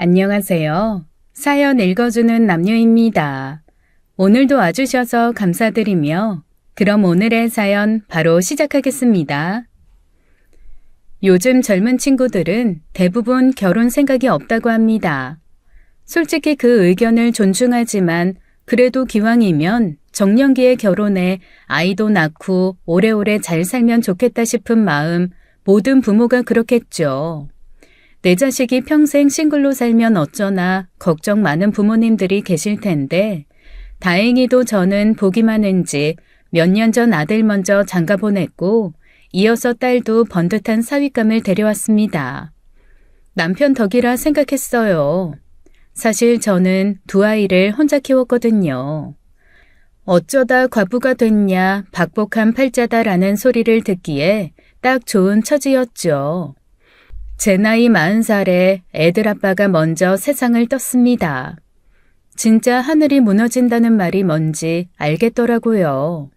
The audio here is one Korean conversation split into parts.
안녕하세요. 사연 읽어주는 남녀입니다. 오늘도 와주셔서 감사드리며 그럼 오늘의 사연 바로 시작하겠습니다. 요즘 젊은 친구들은 대부분 결혼 생각이 없다고 합니다. 솔직히 그 의견을 존중하지만 그래도 기왕이면 정년기에 결혼해 아이도 낳고 오래오래 잘 살면 좋겠다 싶은 마음 모든 부모가 그렇겠죠. 내 자식이 평생 싱글로 살면 어쩌나 걱정 많은 부모님들이 계실 텐데 다행히도 저는 복이 많은지 몇 년 전 아들 먼저 장가 보냈고 이어서 딸도 번듯한 사윗감을 데려왔습니다. 남편 덕이라 생각했어요. 사실 저는 두 아이를 혼자 키웠거든요. 어쩌다 과부가 됐냐 박복한 팔자다라는 소리를 듣기에 딱 좋은 처지였죠. 제 나이 40살에 애들 아빠가 먼저 세상을 떴습니다. 진짜 하늘이 무너진다는 말이 뭔지 알겠더라고요.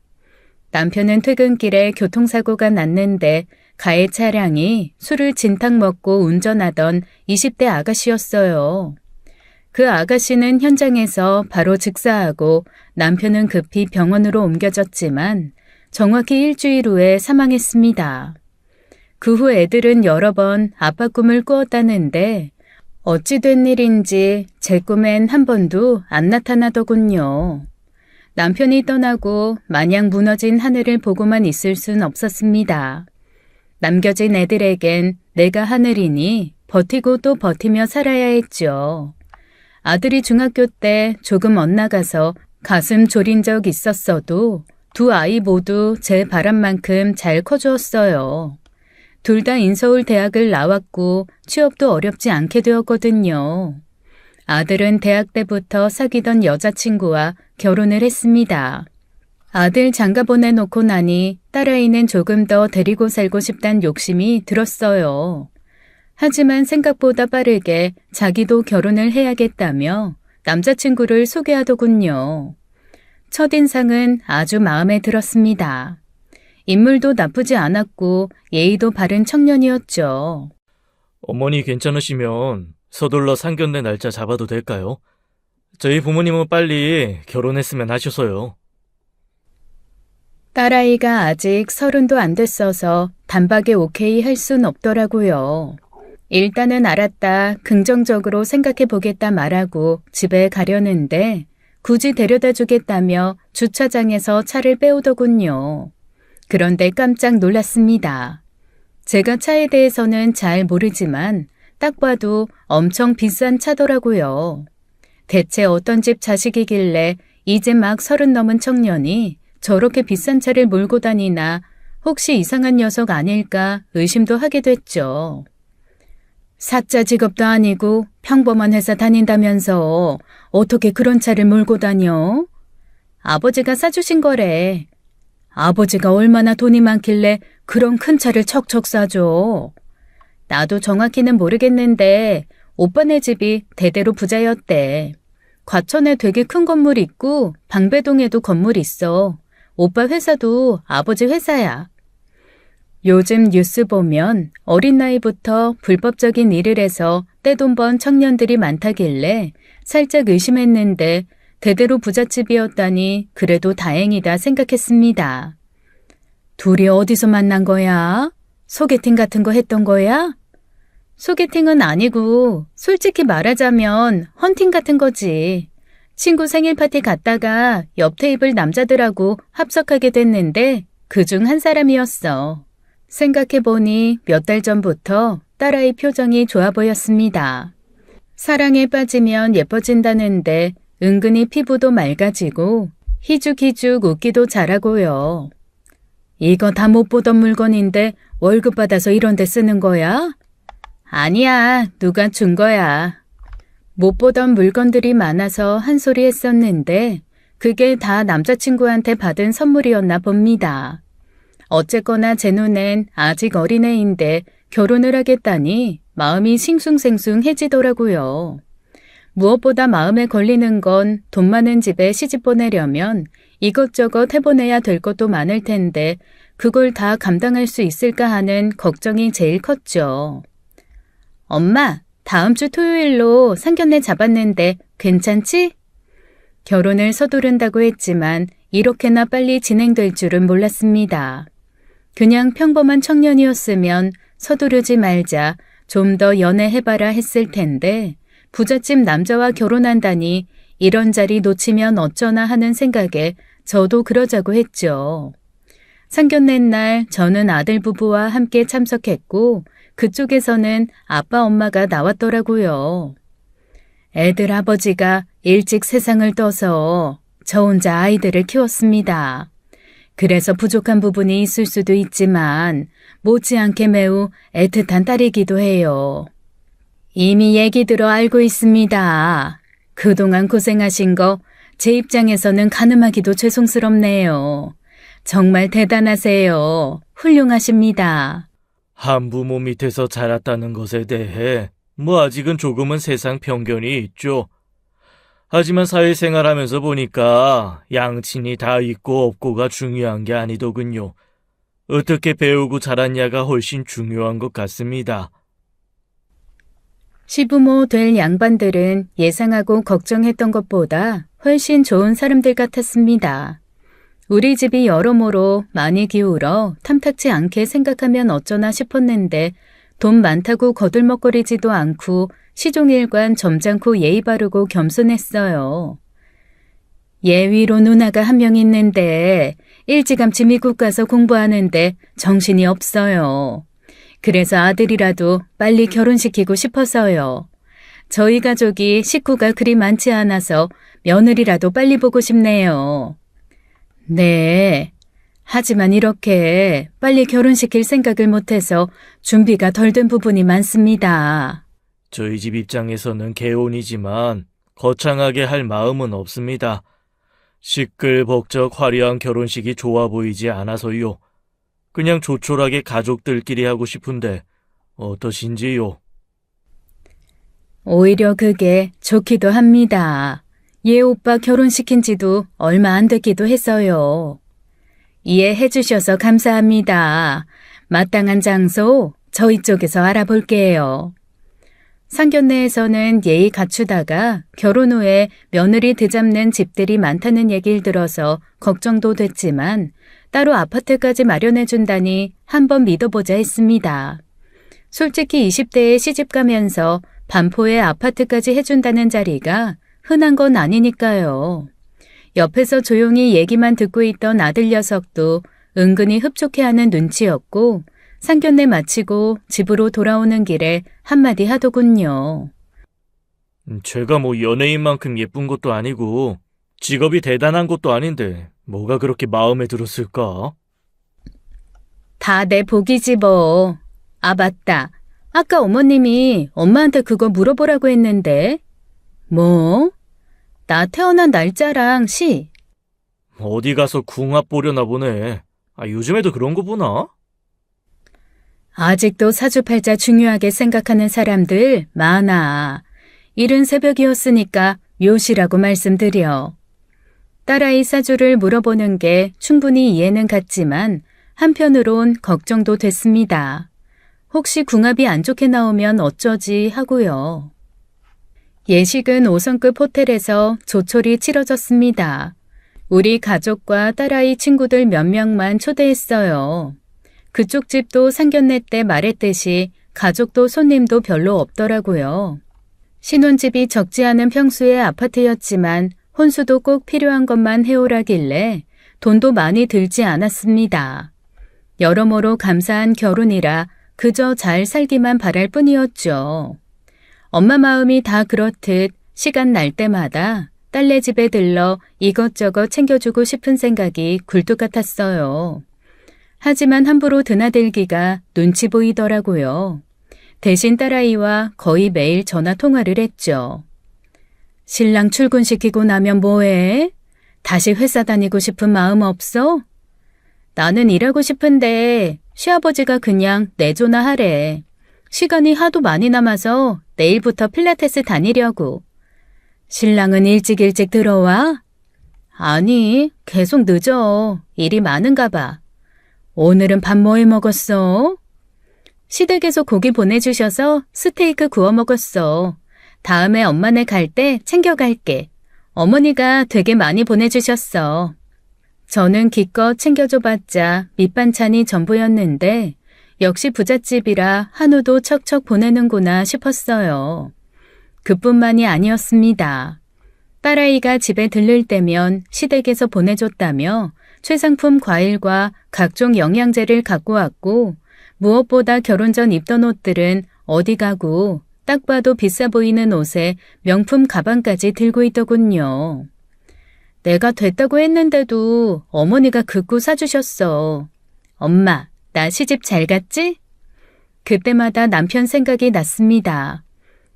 남편은 퇴근길에 교통사고가 났는데 가해 차량이 술을 진탕 먹고 운전하던 20대 아가씨였어요. 그 아가씨는 현장에서 바로 즉사하고 남편은 급히 병원으로 옮겨졌지만 정확히 일주일 후에 사망했습니다. 그 후 애들은 여러 번 아빠 꿈을 꾸었다는데 어찌 된 일인지 제 꿈엔 한 번도 안 나타나더군요. 남편이 떠나고 마냥 무너진 하늘을 보고만 있을 순 없었습니다. 남겨진 애들에겐 내가 하늘이니 버티고 또 버티며 살아야 했죠. 아들이 중학교 때 조금 엇나가서 가슴 졸인 적 있었어도 두 아이 모두 제 바람만큼 잘 커주었어요. 둘 다 인서울 대학을 나왔고 취업도 어렵지 않게 되었거든요. 아들은 대학 때부터 사귀던 여자친구와 결혼을 했습니다. 아들 장가 보내놓고 나니 딸아이는 조금 더 데리고 살고 싶단 욕심이 들었어요. 하지만 생각보다 빠르게 자기도 결혼을 해야겠다며 남자친구를 소개하더군요. 첫인상은 아주 마음에 들었습니다. 인물도 나쁘지 않았고 예의도 바른 청년이었죠. 어머니 괜찮으시면 서둘러 상견례 날짜 잡아도 될까요? 저희 부모님은 빨리 결혼했으면 하셔서요. 딸아이가 아직 30도 안 됐어서 단박에 오케이 할 순 없더라고요. 일단은 알았다, 긍정적으로 생각해 보겠다 말하고 집에 가려는데 굳이 데려다 주겠다며 주차장에서 차를 빼오더군요. 그런데 깜짝 놀랐습니다. 제가 차에 대해서는 잘 모르지만 딱 봐도 엄청 비싼 차더라고요. 대체 어떤 집 자식이길래 이제 막 30 넘은 청년이 저렇게 비싼 차를 몰고 다니나 혹시 이상한 녀석 아닐까 의심도 하게 됐죠. 사짜 직업도 아니고 평범한 회사 다닌다면서 어떻게 그런 차를 몰고 다녀? 아버지가 사주신 거래. 아버지가 얼마나 돈이 많길래 그런 큰 차를 척척 사줘. 나도 정확히는 모르겠는데 오빠네 집이 대대로 부자였대. 과천에 되게 큰 건물 있고 방배동에도 건물 있어. 오빠 회사도 아버지 회사야. 요즘 뉴스 보면 어린 나이부터 불법적인 일을 해서 떼돈 번 청년들이 많다길래 살짝 의심했는데 대대로 부잣집이었다니 그래도 다행이다 생각했습니다. 둘이 어디서 만난 거야? 소개팅 같은 거 했던 거야? 소개팅은 아니고 솔직히 말하자면 헌팅 같은 거지. 친구 생일 파티 갔다가 옆 테이블 남자들하고 합석하게 됐는데 그중 한 사람이었어. 생각해보니 몇 달 전부터 딸아이 표정이 좋아 보였습니다. 사랑에 빠지면 예뻐진다는데 은근히 피부도 맑아지고 희죽희죽 웃기도 잘하고요. 이거 다 못 보던 물건인데 월급 받아서 이런 데 쓰는 거야? 아니야, 누가 준 거야. 못 보던 물건들이 많아서 한 소리 했었는데 그게 다 남자친구한테 받은 선물이었나 봅니다. 어쨌거나 제 눈엔 아직 어린애인데 결혼을 하겠다니 마음이 싱숭생숭해지더라고요. 무엇보다 마음에 걸리는 건 돈 많은 집에 시집 보내려면 이것저것 해보내야 될 것도 많을 텐데 그걸 다 감당할 수 있을까 하는 걱정이 제일 컸죠. 엄마, 다음 주 토요일로 상견례 잡았는데 괜찮지? 결혼을 서두른다고 했지만 이렇게나 빨리 진행될 줄은 몰랐습니다. 그냥 평범한 청년이었으면 서두르지 말자, 좀 더 연애해봐라 했을 텐데 부잣집 남자와 결혼한다니 이런 자리 놓치면 어쩌나 하는 생각에 저도 그러자고 했죠. 상견례 날 저는 아들 부부와 함께 참석했고 그쪽에서는 아빠 엄마가 나왔더라고요. 애들 아버지가 일찍 세상을 떠서 저 혼자 아이들을 키웠습니다. 그래서 부족한 부분이 있을 수도 있지만 못지않게 매우 애틋한 딸이기도 해요. 이미 얘기 들어 알고 있습니다. 그동안 고생하신 거 제 입장에서는 가늠하기도 죄송스럽네요. 정말 대단하세요. 훌륭하십니다. 한부모 밑에서 자랐다는 것에 대해 아직은 조금은 세상 편견이 있죠. 하지만 사회생활하면서 보니까 양친이 다 있고 없고가 중요한 게 아니더군요. 어떻게 배우고 자랐냐가 훨씬 중요한 것 같습니다. 시부모 될 양반들은 예상하고 걱정했던 것보다 훨씬 좋은 사람들 같았습니다. 우리 집이 여러모로 많이 기울어 탐탁지 않게 생각하면 어쩌나 싶었는데 돈 많다고 거들먹거리지도 않고 시종일관 점잖고 예의 바르고 겸손했어요. 예위로 누나가 한 명 있는데 일찌감치 미국 가서 공부하는데 정신이 없어요. 그래서 아들이라도 빨리 결혼시키고 싶어서요. 저희 가족이 식구가 그리 많지 않아서 며느리라도 빨리 보고 싶네요. 네. 하지만 이렇게 빨리 결혼시킬 생각을 못해서 준비가 덜 된 부분이 많습니다. 저희 집 입장에서는 개혼이지만 거창하게 할 마음은 없습니다. 시끌벅적 화려한 결혼식이 좋아 보이지 않아서요. 그냥 조촐하게 가족들끼리 하고 싶은데 어떠신지요? 오히려 그게 좋기도 합니다. 얘 오빠 결혼시킨 지도 얼마 안 됐기도 했어요. 이해해 주셔서 감사합니다. 마땅한 장소 저희 쪽에서 알아볼게요. 상견례에서는 예의 갖추다가 결혼 후에 며느리 되잡는 집들이 많다는 얘기를 들어서 걱정도 됐지만 따로 아파트까지 마련해 준다니 한번 믿어보자 했습니다. 솔직히 20대에 시집 가면서 반포에 아파트까지 해준다는 자리가 흔한 건 아니니까요. 옆에서 조용히 얘기만 듣고 있던 아들 녀석도 은근히 흡족해하는 눈치였고 상견례 마치고 집으로 돌아오는 길에 한마디 하더군요. 제가 연예인만큼 예쁜 것도 아니고 직업이 대단한 것도 아닌데 뭐가 그렇게 마음에 들었을까? 다 내 복이지 뭐. 아 맞다. 아까 어머님이 엄마한테 그거 물어보라고 했는데. 뭐? 나 태어난 날짜랑 시. 어디 가서 궁합 보려나 보네. 요즘에도 그런 거 보나? 아직도 사주팔자 중요하게 생각하는 사람들 많아. 이른 새벽이었으니까 묘시라고 말씀드려. 딸아이 사주를 물어보는 게 충분히 이해는 갔지만 한편으론 걱정도 됐습니다. 혹시 궁합이 안 좋게 나오면 어쩌지 하고요. 예식은 5성급 호텔에서 조촐히 치러졌습니다. 우리 가족과 딸아이 친구들 몇 명만 초대했어요. 그쪽 집도 상견례 때 말했듯이 가족도 손님도 별로 없더라고요. 신혼집이 적지 않은 평수의 아파트였지만 혼수도 꼭 필요한 것만 해오라길래 돈도 많이 들지 않았습니다. 여러모로 감사한 결혼이라 그저 잘 살기만 바랄 뿐이었죠. 엄마 마음이 다 그렇듯 시간 날 때마다 딸네 집에 들러 이것저것 챙겨주고 싶은 생각이 굴뚝 같았어요. 하지만 함부로 드나들기가 눈치 보이더라고요. 대신 딸아이와 거의 매일 전화 통화를 했죠. 신랑 출근시키고 나면 뭐해? 다시 회사 다니고 싶은 마음 없어? 나는 일하고 싶은데 시아버지가 그냥 내조나 하래. 시간이 하도 많이 남아서 내일부터 필라테스 다니려고. 신랑은 일찍 들어와? 아니, 계속 늦어. 일이 많은가 봐. 오늘은 밥 뭐 해 먹었어? 시댁에서 고기 보내주셔서 스테이크 구워 먹었어. 다음에 엄마네 갈 때 챙겨갈게. 어머니가 되게 많이 보내주셨어. 저는 기껏 챙겨줘봤자 밑반찬이 전부였는데 역시 부잣집이라 한우도 척척 보내는구나 싶었어요. 그뿐만이 아니었습니다. 딸아이가 집에 들를 때면 시댁에서 보내줬다며 최상품 과일과 각종 영양제를 갖고 왔고 무엇보다 결혼 전 입던 옷들은 어디 가고 딱 봐도 비싸 보이는 옷에 명품 가방까지 들고 있더군요. 내가 됐다고 했는데도 어머니가 극구 사주셨어. 엄마, 나 시집 잘 갔지? 그때마다 남편 생각이 났습니다.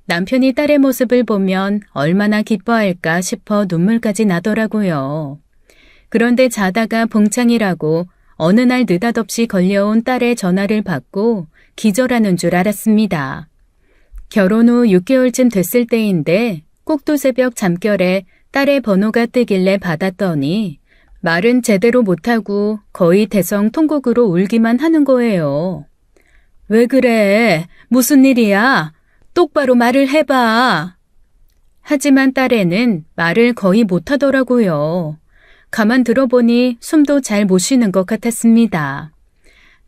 남편이 딸의 모습을 보면 얼마나 기뻐할까 싶어 눈물까지 나더라고요. 그런데 자다가 봉창이라고 어느 날 느닷없이 걸려온 딸의 전화를 받고 기절하는 줄 알았습니다. 결혼 후 6개월쯤 됐을 때인데 꼭두새벽 잠결에 딸의 번호가 뜨길래 받았더니 말은 제대로 못하고 거의 대성통곡으로 울기만 하는 거예요. 왜 그래? 무슨 일이야? 똑바로 말을 해봐. 하지만 딸애는 말을 거의 못하더라고요. 가만 들어보니 숨도 잘 못 쉬는 것 같았습니다.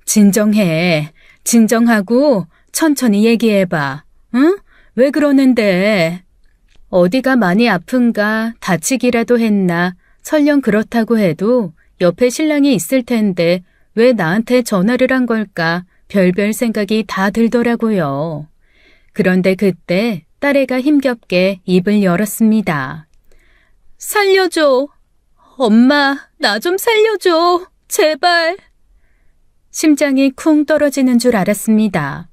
진정해. 진정하고 천천히 얘기해봐. 응? 왜 그러는데? 어디가 많이 아픈가 다치기라도 했나 설령 그렇다고 해도 옆에 신랑이 있을 텐데 왜 나한테 전화를 한 걸까 별별 생각이 다 들더라고요. 그런데 그때 딸애가 힘겹게 입을 열었습니다. 살려줘. 엄마, 나 좀 살려줘. 제발. 심장이 쿵 떨어지는 줄 알았습니다.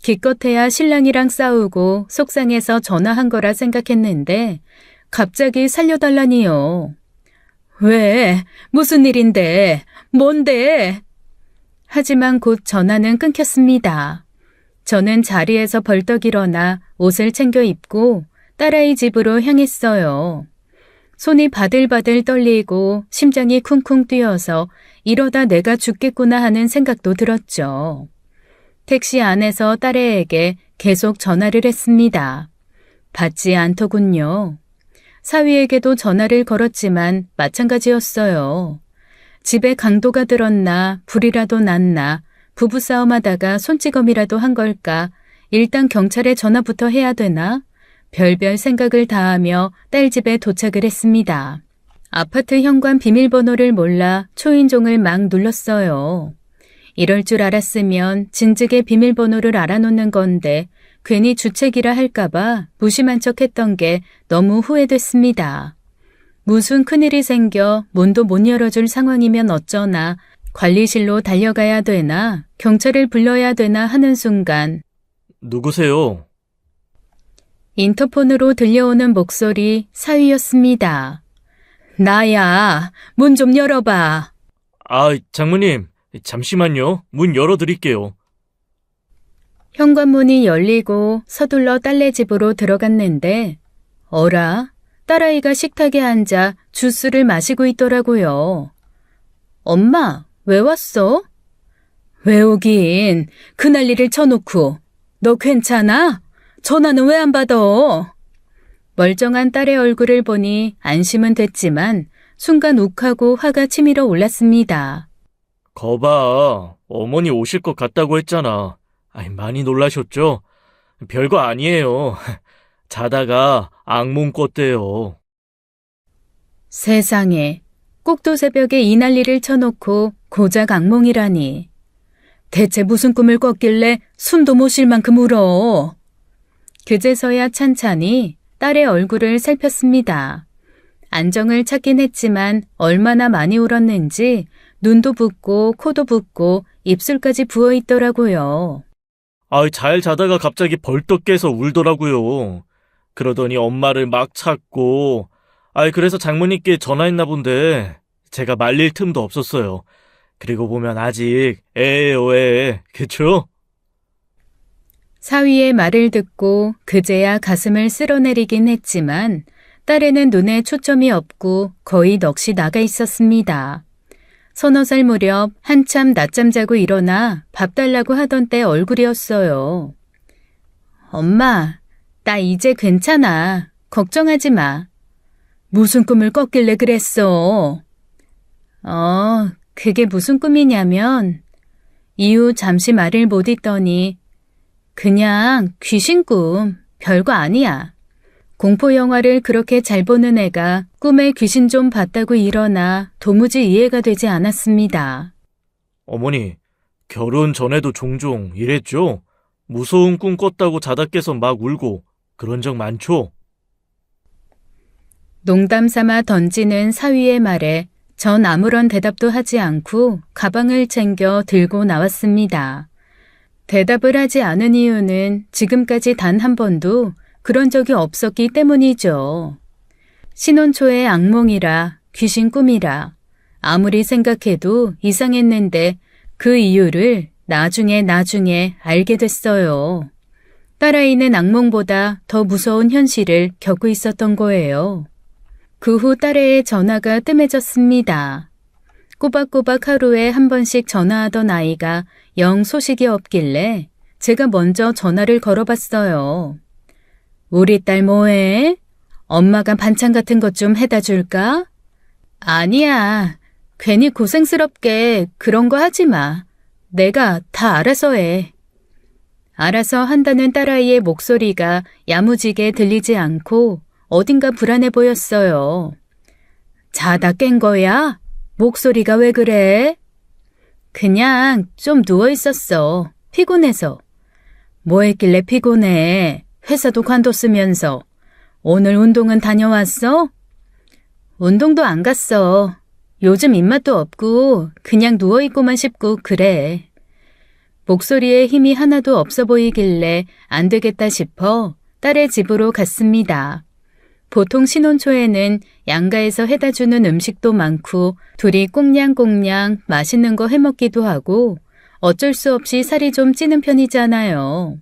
기껏해야 신랑이랑 싸우고 속상해서 전화한 거라 생각했는데 갑자기 살려달라니요. 왜? 무슨 일인데? 뭔데? 하지만 곧 전화는 끊겼습니다. 저는 자리에서 벌떡 일어나 옷을 챙겨 입고 딸아이 집으로 향했어요. 손이 바들바들 떨리고 심장이 쿵쿵 뛰어서 이러다 내가 죽겠구나 하는 생각도 들었죠. 택시 안에서 딸애에게 계속 전화를 했습니다. 받지 않더군요. 사위에게도 전화를 걸었지만 마찬가지였어요. 집에 강도가 들었나 불이라도 났나 부부싸움하다가 손찌검이라도 한 걸까 일단 경찰에 전화부터 해야 되나 별별 생각을 다하며 딸 집에 도착을 했습니다. 아파트 현관 비밀번호를 몰라 초인종을 막 눌렀어요. 이럴 줄 알았으면 진즉에 비밀번호를 알아놓는 건데 괜히 주책이라 할까봐 무심한 척했던 게 너무 후회됐습니다. 무슨 큰일이 생겨 문도 못 열어줄 상황이면 어쩌나 관리실로 달려가야 되나 경찰을 불러야 되나 하는 순간 누구세요? 인터폰으로 들려오는 목소리 사위였습니다. 나야, 문 좀 열어봐. 아, 장모님, 잠시만요. 문 열어드릴게요. 현관문이 열리고 서둘러 딸네 집으로 들어갔는데 어라? 딸아이가 식탁에 앉아 주스를 마시고 있더라고요. 엄마, 왜 왔어? 왜 오긴, 그 난리를 쳐놓고. 너 괜찮아? 전화는 왜 안 받아? 멀쩡한 딸의 얼굴을 보니 안심은 됐지만 순간 욱하고 화가 치밀어 올랐습니다. 거봐, 어머니 오실 것 같다고 했잖아. 아이, 많이 놀라셨죠? 별거 아니에요. 자다가 악몽 꿨대요. 세상에, 꼭두새벽에 이 난리를 쳐놓고 고작 악몽이라니. 대체 무슨 꿈을 꿨길래 숨도 못 쉴 만큼 울어. 그제서야 찬찬히 딸의 얼굴을 살폈습니다. 안정을 찾긴 했지만 얼마나 많이 울었는지 눈도 붓고 코도 붓고 입술까지 부어있더라고요. 아이, 잘 자다가 갑자기 벌떡 깨서 울더라고요. 그러더니 엄마를 막 찾고, 아이, 그래서 장모님께 전화했나 본데 제가 말릴 틈도 없었어요. 그리고 보면 아직 애예요, 애. 그쵸? 사위의 말을 듣고 그제야 가슴을 쓸어내리긴 했지만 딸에는 눈에 초점이 없고 거의 넋이 나가 있었습니다. 서너 살 무렵 한참 낮잠 자고 일어나 밥 달라고 하던 때 얼굴이었어요. 엄마, 나 이제 괜찮아. 걱정하지 마. 무슨 꿈을 꿨길래 그랬어? 그게 무슨 꿈이냐면 이후 잠시 말을 못 잇더니 그냥 귀신 꿈, 별거 아니야. 공포 영화를 그렇게 잘 보는 애가 꿈에 귀신 좀 봤다고 일어나 도무지 이해가 되지 않았습니다. 어머니, 결혼 전에도 종종 이랬죠? 무서운 꿈 꿨다고 자다 깨서 막 울고 그런 적 많죠? 농담 삼아 던지는 사위의 말에 전 아무런 대답도 하지 않고 가방을 챙겨 들고 나왔습니다. 대답을 하지 않은 이유는 지금까지 단 한 번도 그런 적이 없었기 때문이죠. 신혼 초의 악몽이라 귀신 꿈이라 아무리 생각해도 이상했는데 그 이유를 나중에 알게 됐어요. 딸아이는 악몽보다 더 무서운 현실을 겪고 있었던 거예요. 그 후 딸애의 전화가 뜸해졌습니다. 꼬박꼬박 하루에 한 번씩 전화하던 아이가 영 소식이 없길래 제가 먼저 전화를 걸어봤어요. 우리 딸 뭐해? 엄마가 반찬 같은 것 좀 해다 줄까? 아니야. 괜히 고생스럽게 그런 거 하지 마. 내가 다 알아서 해. 알아서 한다는 딸아이의 목소리가 야무지게 들리지 않고 어딘가 불안해 보였어요. 자다 깬 거야? 목소리가 왜 그래? 그냥 좀 누워 있었어. 피곤해서. 뭐 했길래 피곤해? 회사도 관뒀으면서. 오늘 운동은 다녀왔어? 운동도 안 갔어. 요즘 입맛도 없고 그냥 누워있고만 싶고 그래. 목소리에 힘이 하나도 없어 보이길래 안 되겠다 싶어 딸의 집으로 갔습니다. 보통 신혼 초에는 양가에서 해다 주는 음식도 많고 둘이 꽁냥꽁냥 맛있는 거 해먹기도 하고 어쩔 수 없이 살이 좀 찌는 편이잖아요.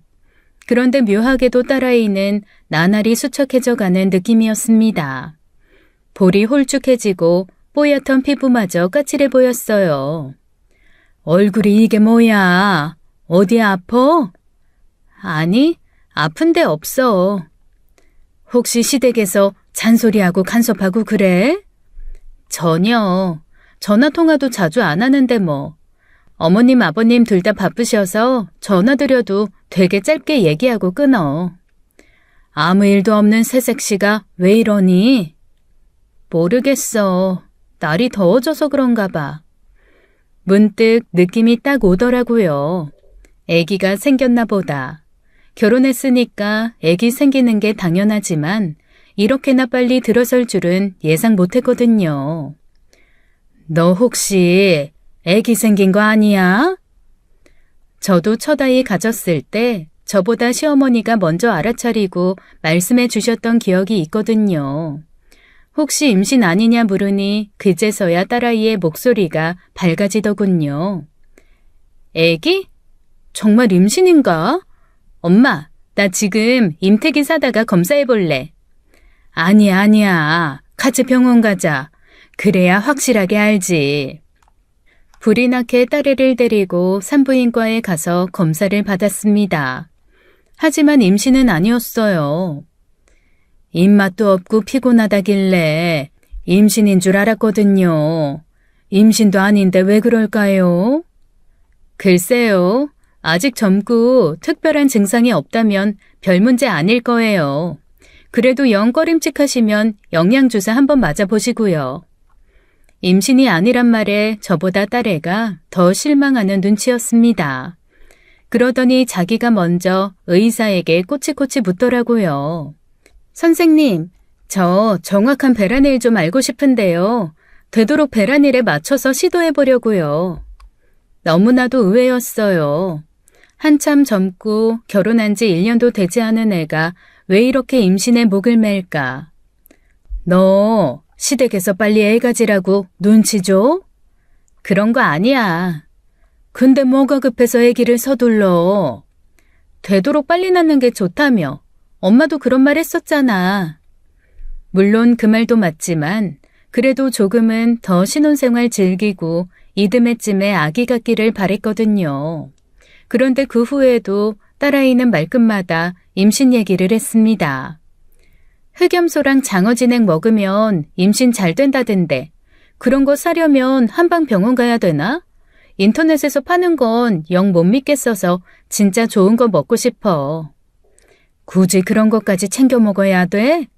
그런데 묘하게도 딸아이는 나날이 수척해져가는 느낌이었습니다. 볼이 홀쭉해지고 뽀얗던 피부마저 까칠해 보였어요. 얼굴이 이게 뭐야? 어디 아파? 아니, 아픈 데 없어. 혹시 시댁에서 잔소리하고 간섭하고 그래? 전혀. 전화통화도 자주 안 하는데 뭐. 어머님, 아버님 둘 다 바쁘셔서 전화드려도 되게 짧게 얘기하고 끊어. 아무 일도 없는 새색시가 왜 이러니? 모르겠어. 날이 더워져서 그런가 봐. 문득 느낌이 딱 오더라고요. 아기가 생겼나 보다. 결혼했으니까 아기 생기는 게 당연하지만 이렇게나 빨리 들어설 줄은 예상 못했거든요. 너 혹시 아기 생긴 거 아니야? 저도 첫 아이 가졌을 때 저보다 시어머니가 먼저 알아차리고 말씀해 주셨던 기억이 있거든요. 혹시 임신 아니냐 물으니 그제서야 딸아이의 목소리가 밝아지더군요. 아기? 정말 임신인가? 엄마, 나 지금 임태기 사다가 검사해 볼래. 아니야. 같이 병원 가자. 그래야 확실하게 알지. 불이 나게 딸애를 데리고 산부인과에 가서 검사를 받았습니다. 하지만 임신은 아니었어요. 입맛도 없고 피곤하다길래 임신인 줄 알았거든요. 임신도 아닌데 왜 그럴까요? 글쎄요. 아직 젊고 특별한 증상이 없다면 별 문제 아닐 거예요. 그래도 영 꺼림칙하시면 영양주사 한번 맞아보시고요. 임신이 아니란 말에 저보다 딸애가 더 실망하는 눈치였습니다. 그러더니 자기가 먼저 의사에게 꼬치꼬치 묻더라고요. 선생님, 저 정확한 배란일 좀 알고 싶은데요. 되도록 배란일에 맞춰서 시도해보려고요. 너무나도 의외였어요. 한참 젊고 결혼한 지 1년도 되지 않은 애가 왜 이렇게 임신에 목을 맬까? 너 시댁에서 빨리 애 가지라고 눈치 줘? 그런 거 아니야. 근데 뭐가 급해서 아기를 서둘러? 되도록 빨리 낳는 게 좋다며. 엄마도 그런 말 했었잖아. 물론 그 말도 맞지만 그래도 조금은 더 신혼생활 즐기고 이듬해쯤에 아기 갖기를 바랬거든요. 그런데 그 후에도 딸아이는 말끝마다 임신 얘기를 했습니다. 흑염소랑 장어진액 먹으면 임신 잘 된다던데 그런 거 사려면 한방병원 가야 되나? 인터넷에서 파는 건 영 못 믿겠어서 진짜 좋은 거 먹고 싶어. 굳이 그런 것까지 챙겨 먹어야 돼?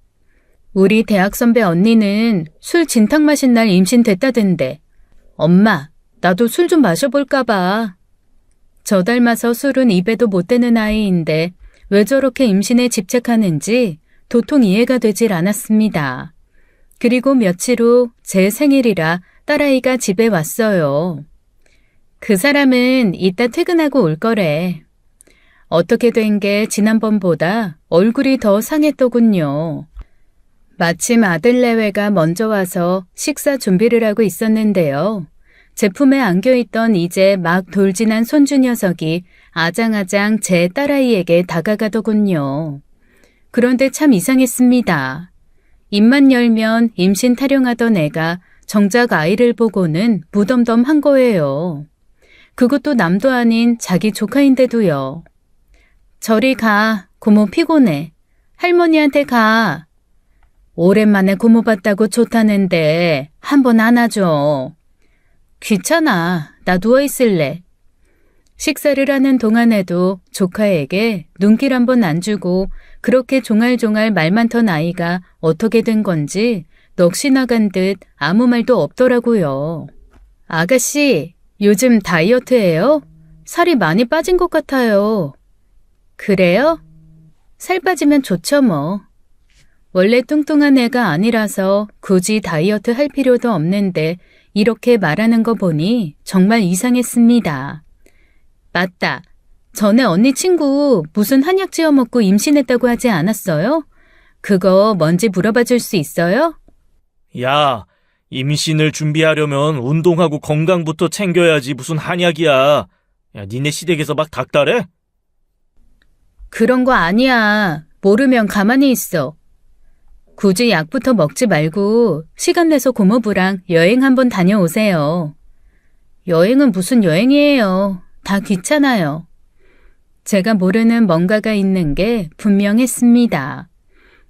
우리 대학 선배 언니는 술 진탕 마신 날 임신됐다던데. 엄마, 나도 술 좀 마셔볼까 봐. 저 닮아서 술은 입에도 못 대는 아이인데 왜 저렇게 임신에 집착하는지 도통 이해가 되질 않았습니다. 그리고 며칠 후 제 생일이라 딸아이가 집에 왔어요. 그 사람은 이따 퇴근하고 올 거래. 어떻게 된 게 지난번보다 얼굴이 더 상했더군요. 마침 아들 내외가 먼저 와서 식사 준비를 하고 있었는데요. 제품에 안겨있던 이제 막 돌진한 손주 녀석이 아장아장 제 딸아이에게 다가가더군요. 그런데 참 이상했습니다. 입만 열면 임신 타령하던 애가 정작 아이를 보고는 무덤덤한 거예요. 그것도 남도 아닌 자기 조카인데도요. 저리 가, 고모 피곤해. 할머니한테 가. 오랜만에 고모 봤다고 좋다는데 한번 안아줘. 귀찮아, 나 누워있을래. 식사를 하는 동안에도 조카에게 눈길 한번 안 주고 그렇게 종알종알 말 많던 아이가 어떻게 된 건지 넋이 나간 듯 아무 말도 없더라고요. 아가씨, 요즘 다이어트해요? 살이 많이 빠진 것 같아요. 그래요? 살 빠지면 좋죠 뭐. 원래 뚱뚱한 애가 아니라서 굳이 다이어트 할 필요도 없는데 이렇게 말하는 거 보니 정말 이상했습니다. 맞다. 전에 언니 친구 무슨 한약 지어 먹고 임신했다고 하지 않았어요? 그거 뭔지 물어봐 줄 수 있어요? 야, 임신을 준비하려면 운동하고 건강부터 챙겨야지 무슨 한약이야. 야, 니네 시댁에서 막 닥달해? 그런 거 아니야. 모르면 가만히 있어. 굳이 약부터 먹지 말고 시간 내서 고모부랑 여행 한번 다녀오세요. 여행은 무슨 여행이에요. 다 귀찮아요. 제가 모르는 뭔가가 있는 게 분명했습니다.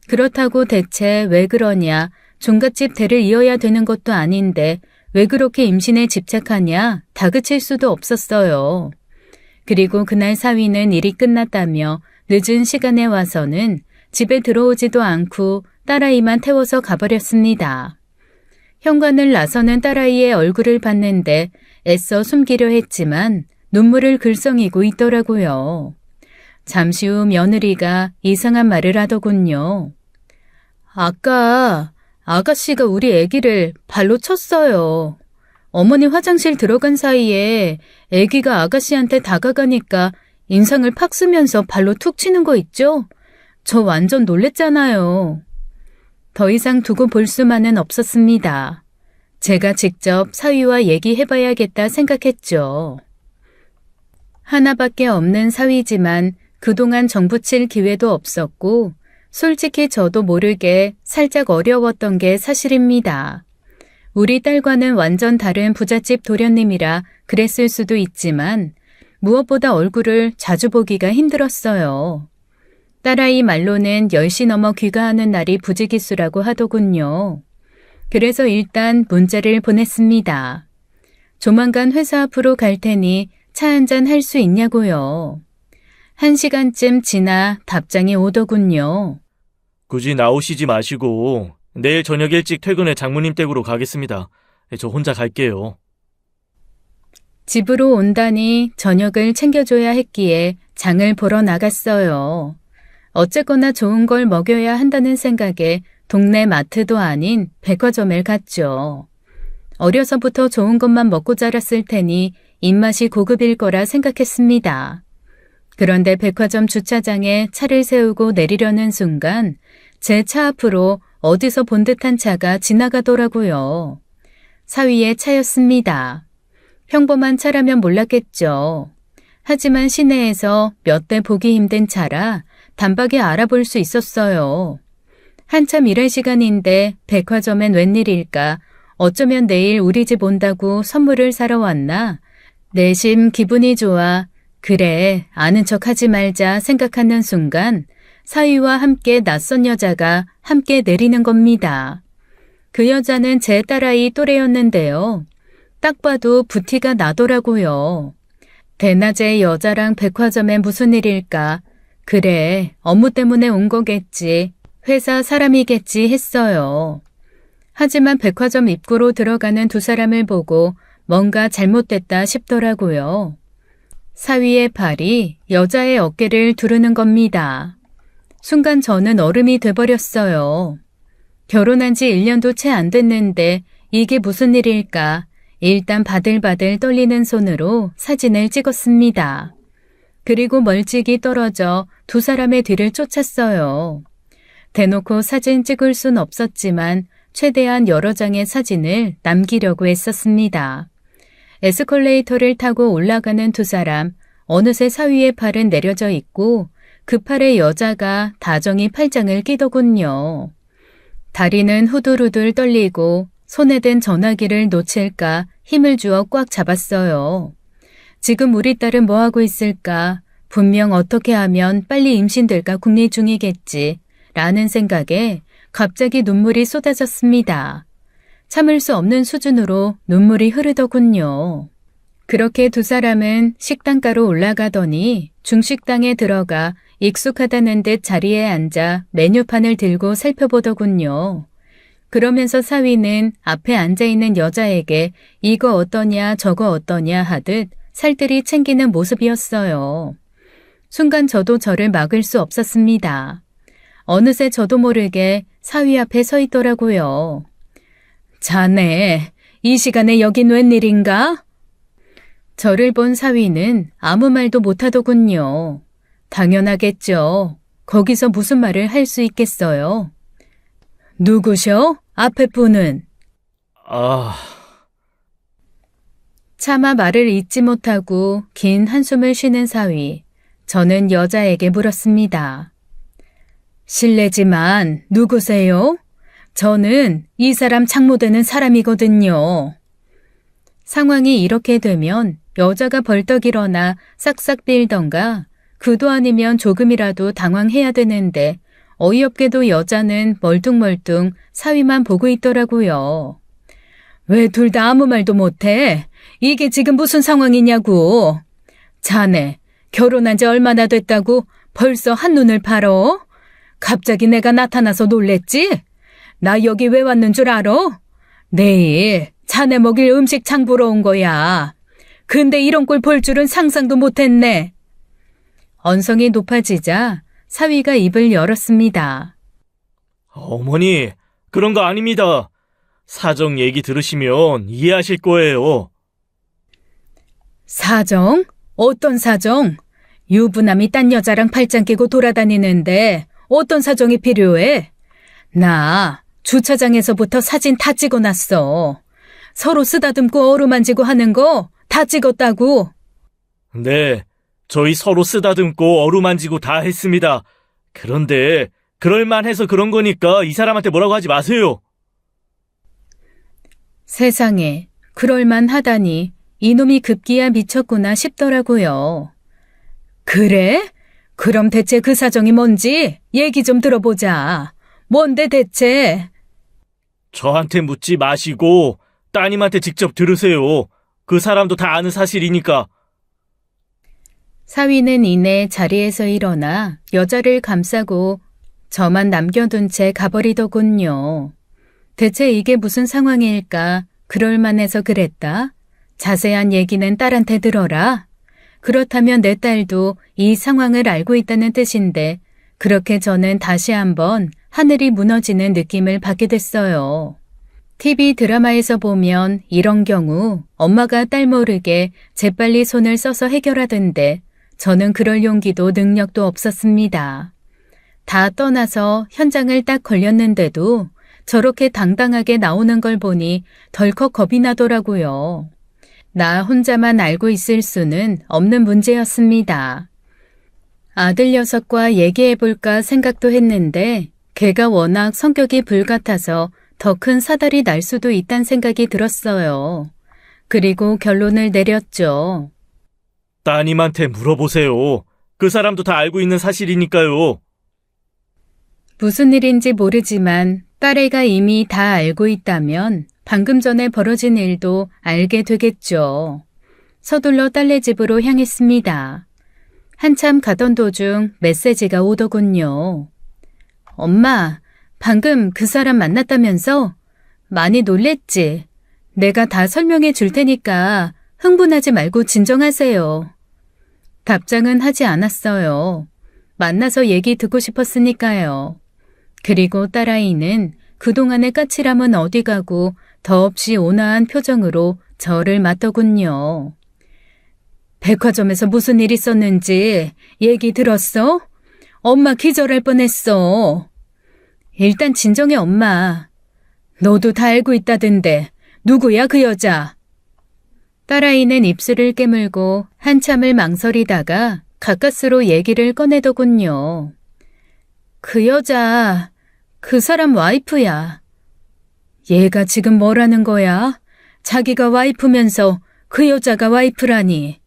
그렇다고 대체 왜 그러냐, 종갓집 대를 이어야 되는 것도 아닌데 왜 그렇게 임신에 집착하냐 다그칠 수도 없었어요. 그리고 그날 사위는 일이 끝났다며 늦은 시간에 와서는 집에 들어오지도 않고 딸아이만 태워서 가버렸습니다. 현관을 나서는 딸아이의 얼굴을 봤는데 애써 숨기려 했지만 눈물을 글썽이고 있더라고요. 잠시 후 며느리가 이상한 말을 하더군요. 아까 아가씨가 우리 애기를 발로 쳤어요. 어머니 화장실 들어간 사이에 애기가 아가씨한테 다가가니까 인상을 팍 쓰면서 발로 툭 치는 거 있죠? 저 완전 놀랬잖아요. 더 이상 두고 볼 수만은 없었습니다. 제가 직접 사위와 얘기해봐야겠다 생각했죠. 하나밖에 없는 사위지만 그동안 정붙일 기회도 없었고 솔직히 저도 모르게 살짝 어려웠던 게 사실입니다. 우리 딸과는 완전 다른 부잣집 도련님이라 그랬을 수도 있지만 무엇보다 얼굴을 자주 보기가 힘들었어요. 딸아이 말로는 10시 넘어 귀가하는 날이 부지기수라고 하더군요. 그래서 일단 문자를 보냈습니다. 조만간 회사 앞으로 갈 테니 차 한잔 할 수 있냐고요. 1시간쯤 지나 답장이 오더군요. 굳이 나오시지 마시고 내일 저녁 일찍 퇴근해 장모님 댁으로 가겠습니다. 저 혼자 갈게요. 집으로 온다니 저녁을 챙겨줘야 했기에 장을 보러 나갔어요. 어쨌거나 좋은 걸 먹여야 한다는 생각에 동네 마트도 아닌 백화점을 갔죠. 어려서부터 좋은 것만 먹고 자랐을 테니 입맛이 고급일 거라 생각했습니다. 그런데 백화점 주차장에 차를 세우고 내리려는 순간 제 차 앞으로 어디서 본 듯한 차가 지나가더라고요. 사위의 차였습니다. 평범한 차라면 몰랐겠죠. 하지만 시내에서 몇 대 보기 힘든 차라 단박에 알아볼 수 있었어요. 한참 일할 시간인데 백화점엔 웬일일까 어쩌면 내일 우리 집 온다고 선물을 사러 왔나? 내심 기분이 좋아. 그래, 아는 척 하지 말자 생각하는 순간 사위와 함께 낯선 여자가 함께 내리는 겁니다. 그 여자는 제 딸아이 또래였는데요. 딱 봐도 부티가 나더라고요. 대낮에 여자랑 백화점에 무슨 일일까? 그래, 업무 때문에 온 거겠지. 회사 사람이겠지 했어요. 하지만 백화점 입구로 들어가는 두 사람을 보고 뭔가 잘못됐다 싶더라고요. 사위의 발이 여자의 어깨를 두르는 겁니다. 순간 저는 얼음이 돼버렸어요. 결혼한 지 1년도 채 안 됐는데 이게 무슨 일일까? 일단 바들바들 떨리는 손으로 사진을 찍었습니다. 그리고 멀찍이 떨어져 두 사람의 뒤를 쫓았어요. 대놓고 사진 찍을 순 없었지만 최대한 여러 장의 사진을 남기려고 했었습니다. 에스컬레이터를 타고 올라가는 두 사람, 어느새 사위의 팔은 내려져 있고 그 팔에 여자가 다정히 팔짱을 끼더군요. 다리는 후들후들 떨리고 손에 든 전화기를 놓칠까 힘을 주어 꽉 잡았어요. 지금 우리 딸은 뭐하고 있을까? 분명 어떻게 하면 빨리 임신될까 궁리 중이겠지. 라는 생각에 갑자기 눈물이 쏟아졌습니다. 참을 수 없는 수준으로 눈물이 흐르더군요. 그렇게 두 사람은 식당가로 올라가더니 중식당에 들어가 익숙하다는 듯 자리에 앉아 메뉴판을 들고 살펴보더군요. 그러면서 사위는 앞에 앉아있는 여자에게 이거 어떠냐 저거 어떠냐 하듯 살뜰히 챙기는 모습이었어요. 순간 저도 저를 막을 수 없었습니다. 어느새 저도 모르게 사위 앞에 서 있더라고요. 자네, 이 시간에 여긴 웬일인가? 저를 본 사위는 아무 말도 못하더군요. 당연하겠죠. 거기서 무슨 말을 할 수 있겠어요? 누구셔? 앞에 분은? 차마 말을 잇지 못하고 긴 한숨을 쉬는 사위. 저는 여자에게 물었습니다. 실례지만 누구세요? 저는 이 사람 창모되는 사람이거든요. 상황이 이렇게 되면 여자가 벌떡 일어나 싹싹 빌던가 그도 아니면 조금이라도 당황해야 되는데 어이없게도 여자는 멀뚱멀뚱 사위만 보고 있더라고요. 왜 둘 다 아무 말도 못해? 이게 지금 무슨 상황이냐고. 자네, 결혼한 지 얼마나 됐다고 벌써 한눈을 팔어? 갑자기 내가 나타나서 놀랬지? 나 여기 왜 왔는 줄 알아? 내일 자네 먹일 음식 장 보러 온 거야. 근데 이런 꼴 볼 줄은 상상도 못했네. 언성이 높아지자 사위가 입을 열었습니다. 어머니, 그런 거 아닙니다. 사정 얘기 들으시면 이해하실 거예요. 사정? 어떤 사정? 유부남이 딴 여자랑 팔짱 끼고 돌아다니는데 어떤 사정이 필요해? 나 주차장에서부터 사진 다 찍어놨어. 서로 쓰다듬고 어루만지고 하는 거 다 찍었다고. 네, 저희 서로 쓰다듬고 어루만지고 다 했습니다. 그런데 그럴만해서 그런 거니까 이 사람한테 뭐라고 하지 마세요. 세상에, 그럴만하다니 이놈이 급기야 미쳤구나 싶더라고요. 그래? 그럼 대체 그 사정이 뭔지 얘기 좀 들어보자. 뭔데 대체? 저한테 묻지 마시고 따님한테 직접 들으세요. 그 사람도 다 아는 사실이니까. 사위는 이내 자리에서 일어나 여자를 감싸고 저만 남겨둔 채 가버리더군요. 대체 이게 무슨 상황일까? 그럴만해서 그랬다? 자세한 얘기는 딸한테 들어라. 그렇다면 내 딸도 이 상황을 알고 있다는 뜻인데 그렇게 저는 다시 한번 하늘이 무너지는 느낌을 받게 됐어요. TV 드라마에서 보면 이런 경우 엄마가 딸 모르게 재빨리 손을 써서 해결하던데 저는 그럴 용기도 능력도 없었습니다. 다 떠나서 현장을 딱 걸렸는데도 저렇게 당당하게 나오는 걸 보니 덜컥 겁이 나더라고요. 나 혼자만 알고 있을 수는 없는 문제였습니다. 아들 녀석과 얘기해볼까 생각도 했는데 걔가 워낙 성격이 불같아서 더 큰 사달이 날 수도 있다는 생각이 들었어요. 그리고 결론을 내렸죠. 따님한테 물어보세요. 그 사람도 다 알고 있는 사실이니까요. 무슨 일인지 모르지만 딸애가 이미 다 알고 있다면 방금 전에 벌어진 일도 알게 되겠죠. 서둘러 딸네 집으로 향했습니다. 한참 가던 도중 메시지가 오더군요. 엄마, 방금 그 사람 만났다면서? 많이 놀랬지? 내가 다 설명해 줄 테니까 흥분하지 말고 진정하세요. 답장은 하지 않았어요. 만나서 얘기 듣고 싶었으니까요. 그리고 딸아이는 그동안의 까칠함은 어디 가고 더없이 온화한 표정으로 저를 맞더군요. 백화점에서 무슨 일 있었는지 얘기 들었어? 엄마 기절할 뻔했어. 일단 진정해, 엄마. 너도 다 알고 있다던데 누구야 그 여자? 딸아이는 입술을 깨물고 한참을 망설이다가 가까스로 얘기를 꺼내더군요. 그 여자, 그 사람 와이프야. 얘가 지금 뭐라는 거야? 자기가 와이프면서 그 여자가 와이프라니.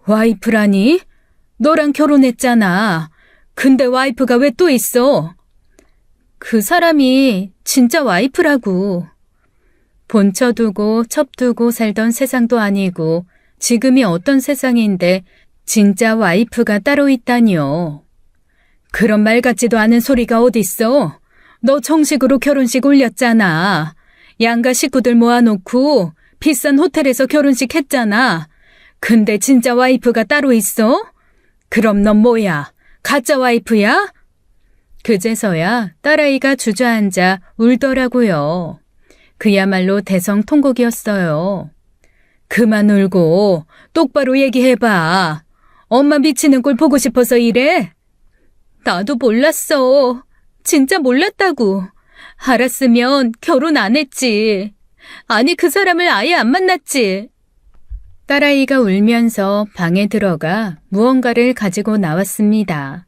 와이프라니? 너랑 결혼했잖아. 근데 와이프가 왜 또 있어? 그 사람이 진짜 와이프라고. 본쳐두고 첩두고 살던 세상도 아니고 지금이 어떤 세상인데 진짜 와이프가 따로 있다니요. 그런 말 같지도 않은 소리가 어딨어. 너 정식으로 결혼식 올렸잖아. 양가 식구들 모아놓고 비싼 호텔에서 결혼식 했잖아. 근데 진짜 와이프가 따로 있어? 그럼 넌 뭐야? 가짜 와이프야? 그제서야 딸아이가 주저앉아 울더라고요. 그야말로 대성통곡이었어요. 그만 울고 똑바로 얘기해봐. 엄마 미치는 꼴 보고 싶어서 이래? 나도 몰랐어. 진짜 몰랐다고. 알았으면 결혼 안 했지. 아니 그 사람을 아예 안 만났지. 딸아이가 울면서 방에 들어가 무언가를 가지고 나왔습니다.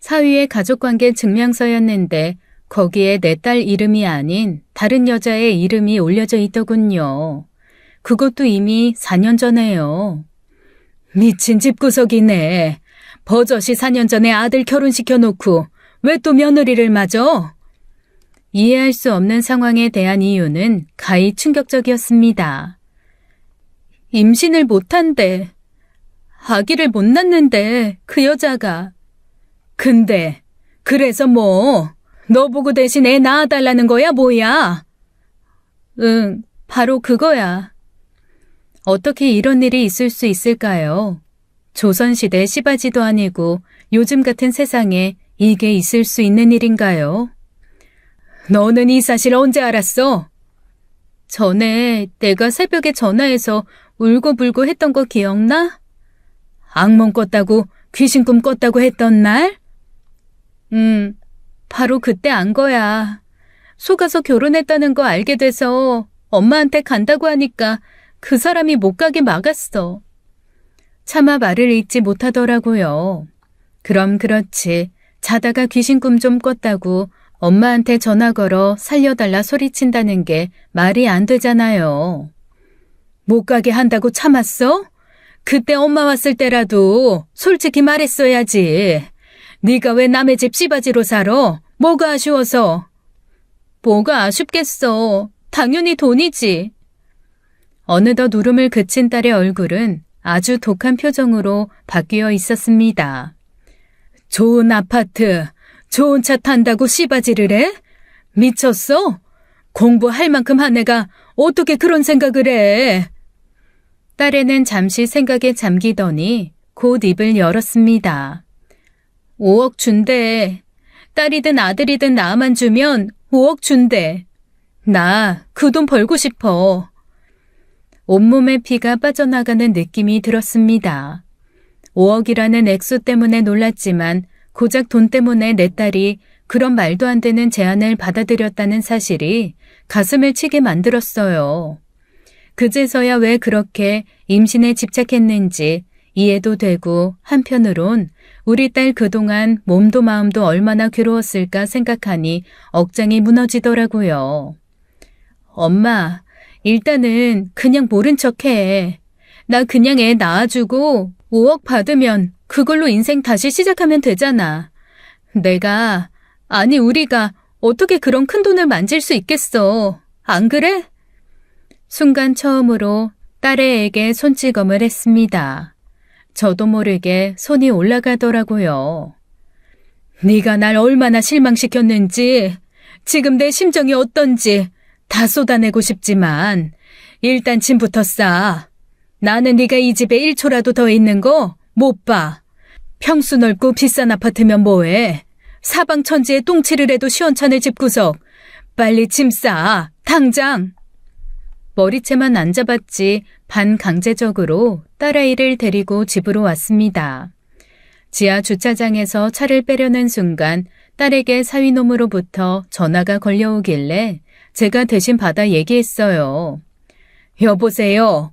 사위의 가족관계 증명서였는데 거기에 내 딸 이름이 아닌 다른 여자의 이름이 올려져 있더군요. 그것도 이미 4년 전에요. 미친 집구석이네. 버젓이 4년 전에 아들 결혼시켜놓고 왜 또 며느리를 맞아? 이해할 수 없는 상황에 대한 이유는 가히 충격적이었습니다. 임신을 못한대. 아기를 못 낳는데 그 여자가. 근데 그래서 뭐? 너 보고 대신 애 낳아달라는 거야 뭐야? 응, 바로 그거야. 어떻게 이런 일이 있을 수 있을까요? 조선시대 시바지도 아니고 요즘 같은 세상에 이게 있을 수 있는 일인가요? 너는 이 사실 언제 알았어? 전에 내가 새벽에 전화해서 울고불고 했던 거 기억나? 악몽 꿨다고 귀신 꿈 꿨다고 했던 날? 바로 그때 안 거야. 속아서 결혼했다는 거 알게 돼서 엄마한테 간다고 하니까 그 사람이 못 가게 막았어. 차마 말을 잇지 못하더라고요. 그럼 그렇지. 자다가 귀신 꿈 좀 꿨다고 엄마한테 전화 걸어 살려달라 소리친다는 게 말이 안 되잖아요. 못 가게 한다고 참았어? 그때 엄마 왔을 때라도 솔직히 말했어야지. 네가 왜 남의 집 씨바지로 살아? 뭐가 아쉬워서? 뭐가 아쉽겠어. 당연히 돈이지. 어느덧 울음을 그친 딸의 얼굴은 아주 독한 표정으로 바뀌어 있었습니다. 좋은 아파트, 좋은 차 탄다고 씨바지를 해? 미쳤어? 공부할 만큼 한 애가 어떻게 그런 생각을 해? 딸애는 잠시 생각에 잠기더니 곧 입을 열었습니다. 5억 준대. 딸이든 아들이든 나만 주면 5억 준대. 나 그 돈 벌고 싶어. 온몸에 피가 빠져나가는 느낌이 들었습니다. 5억이라는 액수 때문에 놀랐지만 고작 돈 때문에 내 딸이 그런 말도 안 되는 제안을 받아들였다는 사실이 가슴을 치게 만들었어요. 그제서야 왜 그렇게 임신에 집착했는지 이해도 되고 한편으론 우리 딸 그동안 몸도 마음도 얼마나 괴로웠을까 생각하니 억장이 무너지더라고요. 엄마, 일단은 그냥 모른 척해. 나 그냥 애 낳아주고 5억 받으면 그걸로 인생 다시 시작하면 되잖아. 우리가 어떻게 그런 큰 돈을 만질 수 있겠어. 안 그래? 순간 처음으로 딸애에게 손찌검을 했습니다. 저도 모르게 손이 올라가더라고요. 네가 날 얼마나 실망시켰는지, 지금 내 심정이 어떤지 다 쏟아내고 싶지만 일단 짐부터 싸. 나는 네가 이 집에 1초라도 더 있는 거 못 봐. 평수 넓고 비싼 아파트면 뭐해. 사방천지에 똥칠을 해도 시원찮을 집구석. 빨리 짐 싸. 당장. 머리채만 안 잡았지 반강제적으로 딸아이를 데리고 집으로 왔습니다. 지하 주차장에서 차를 빼려는 순간 딸에게 사위놈으로부터 전화가 걸려오길래 제가 대신 받아 얘기했어요. 여보세요.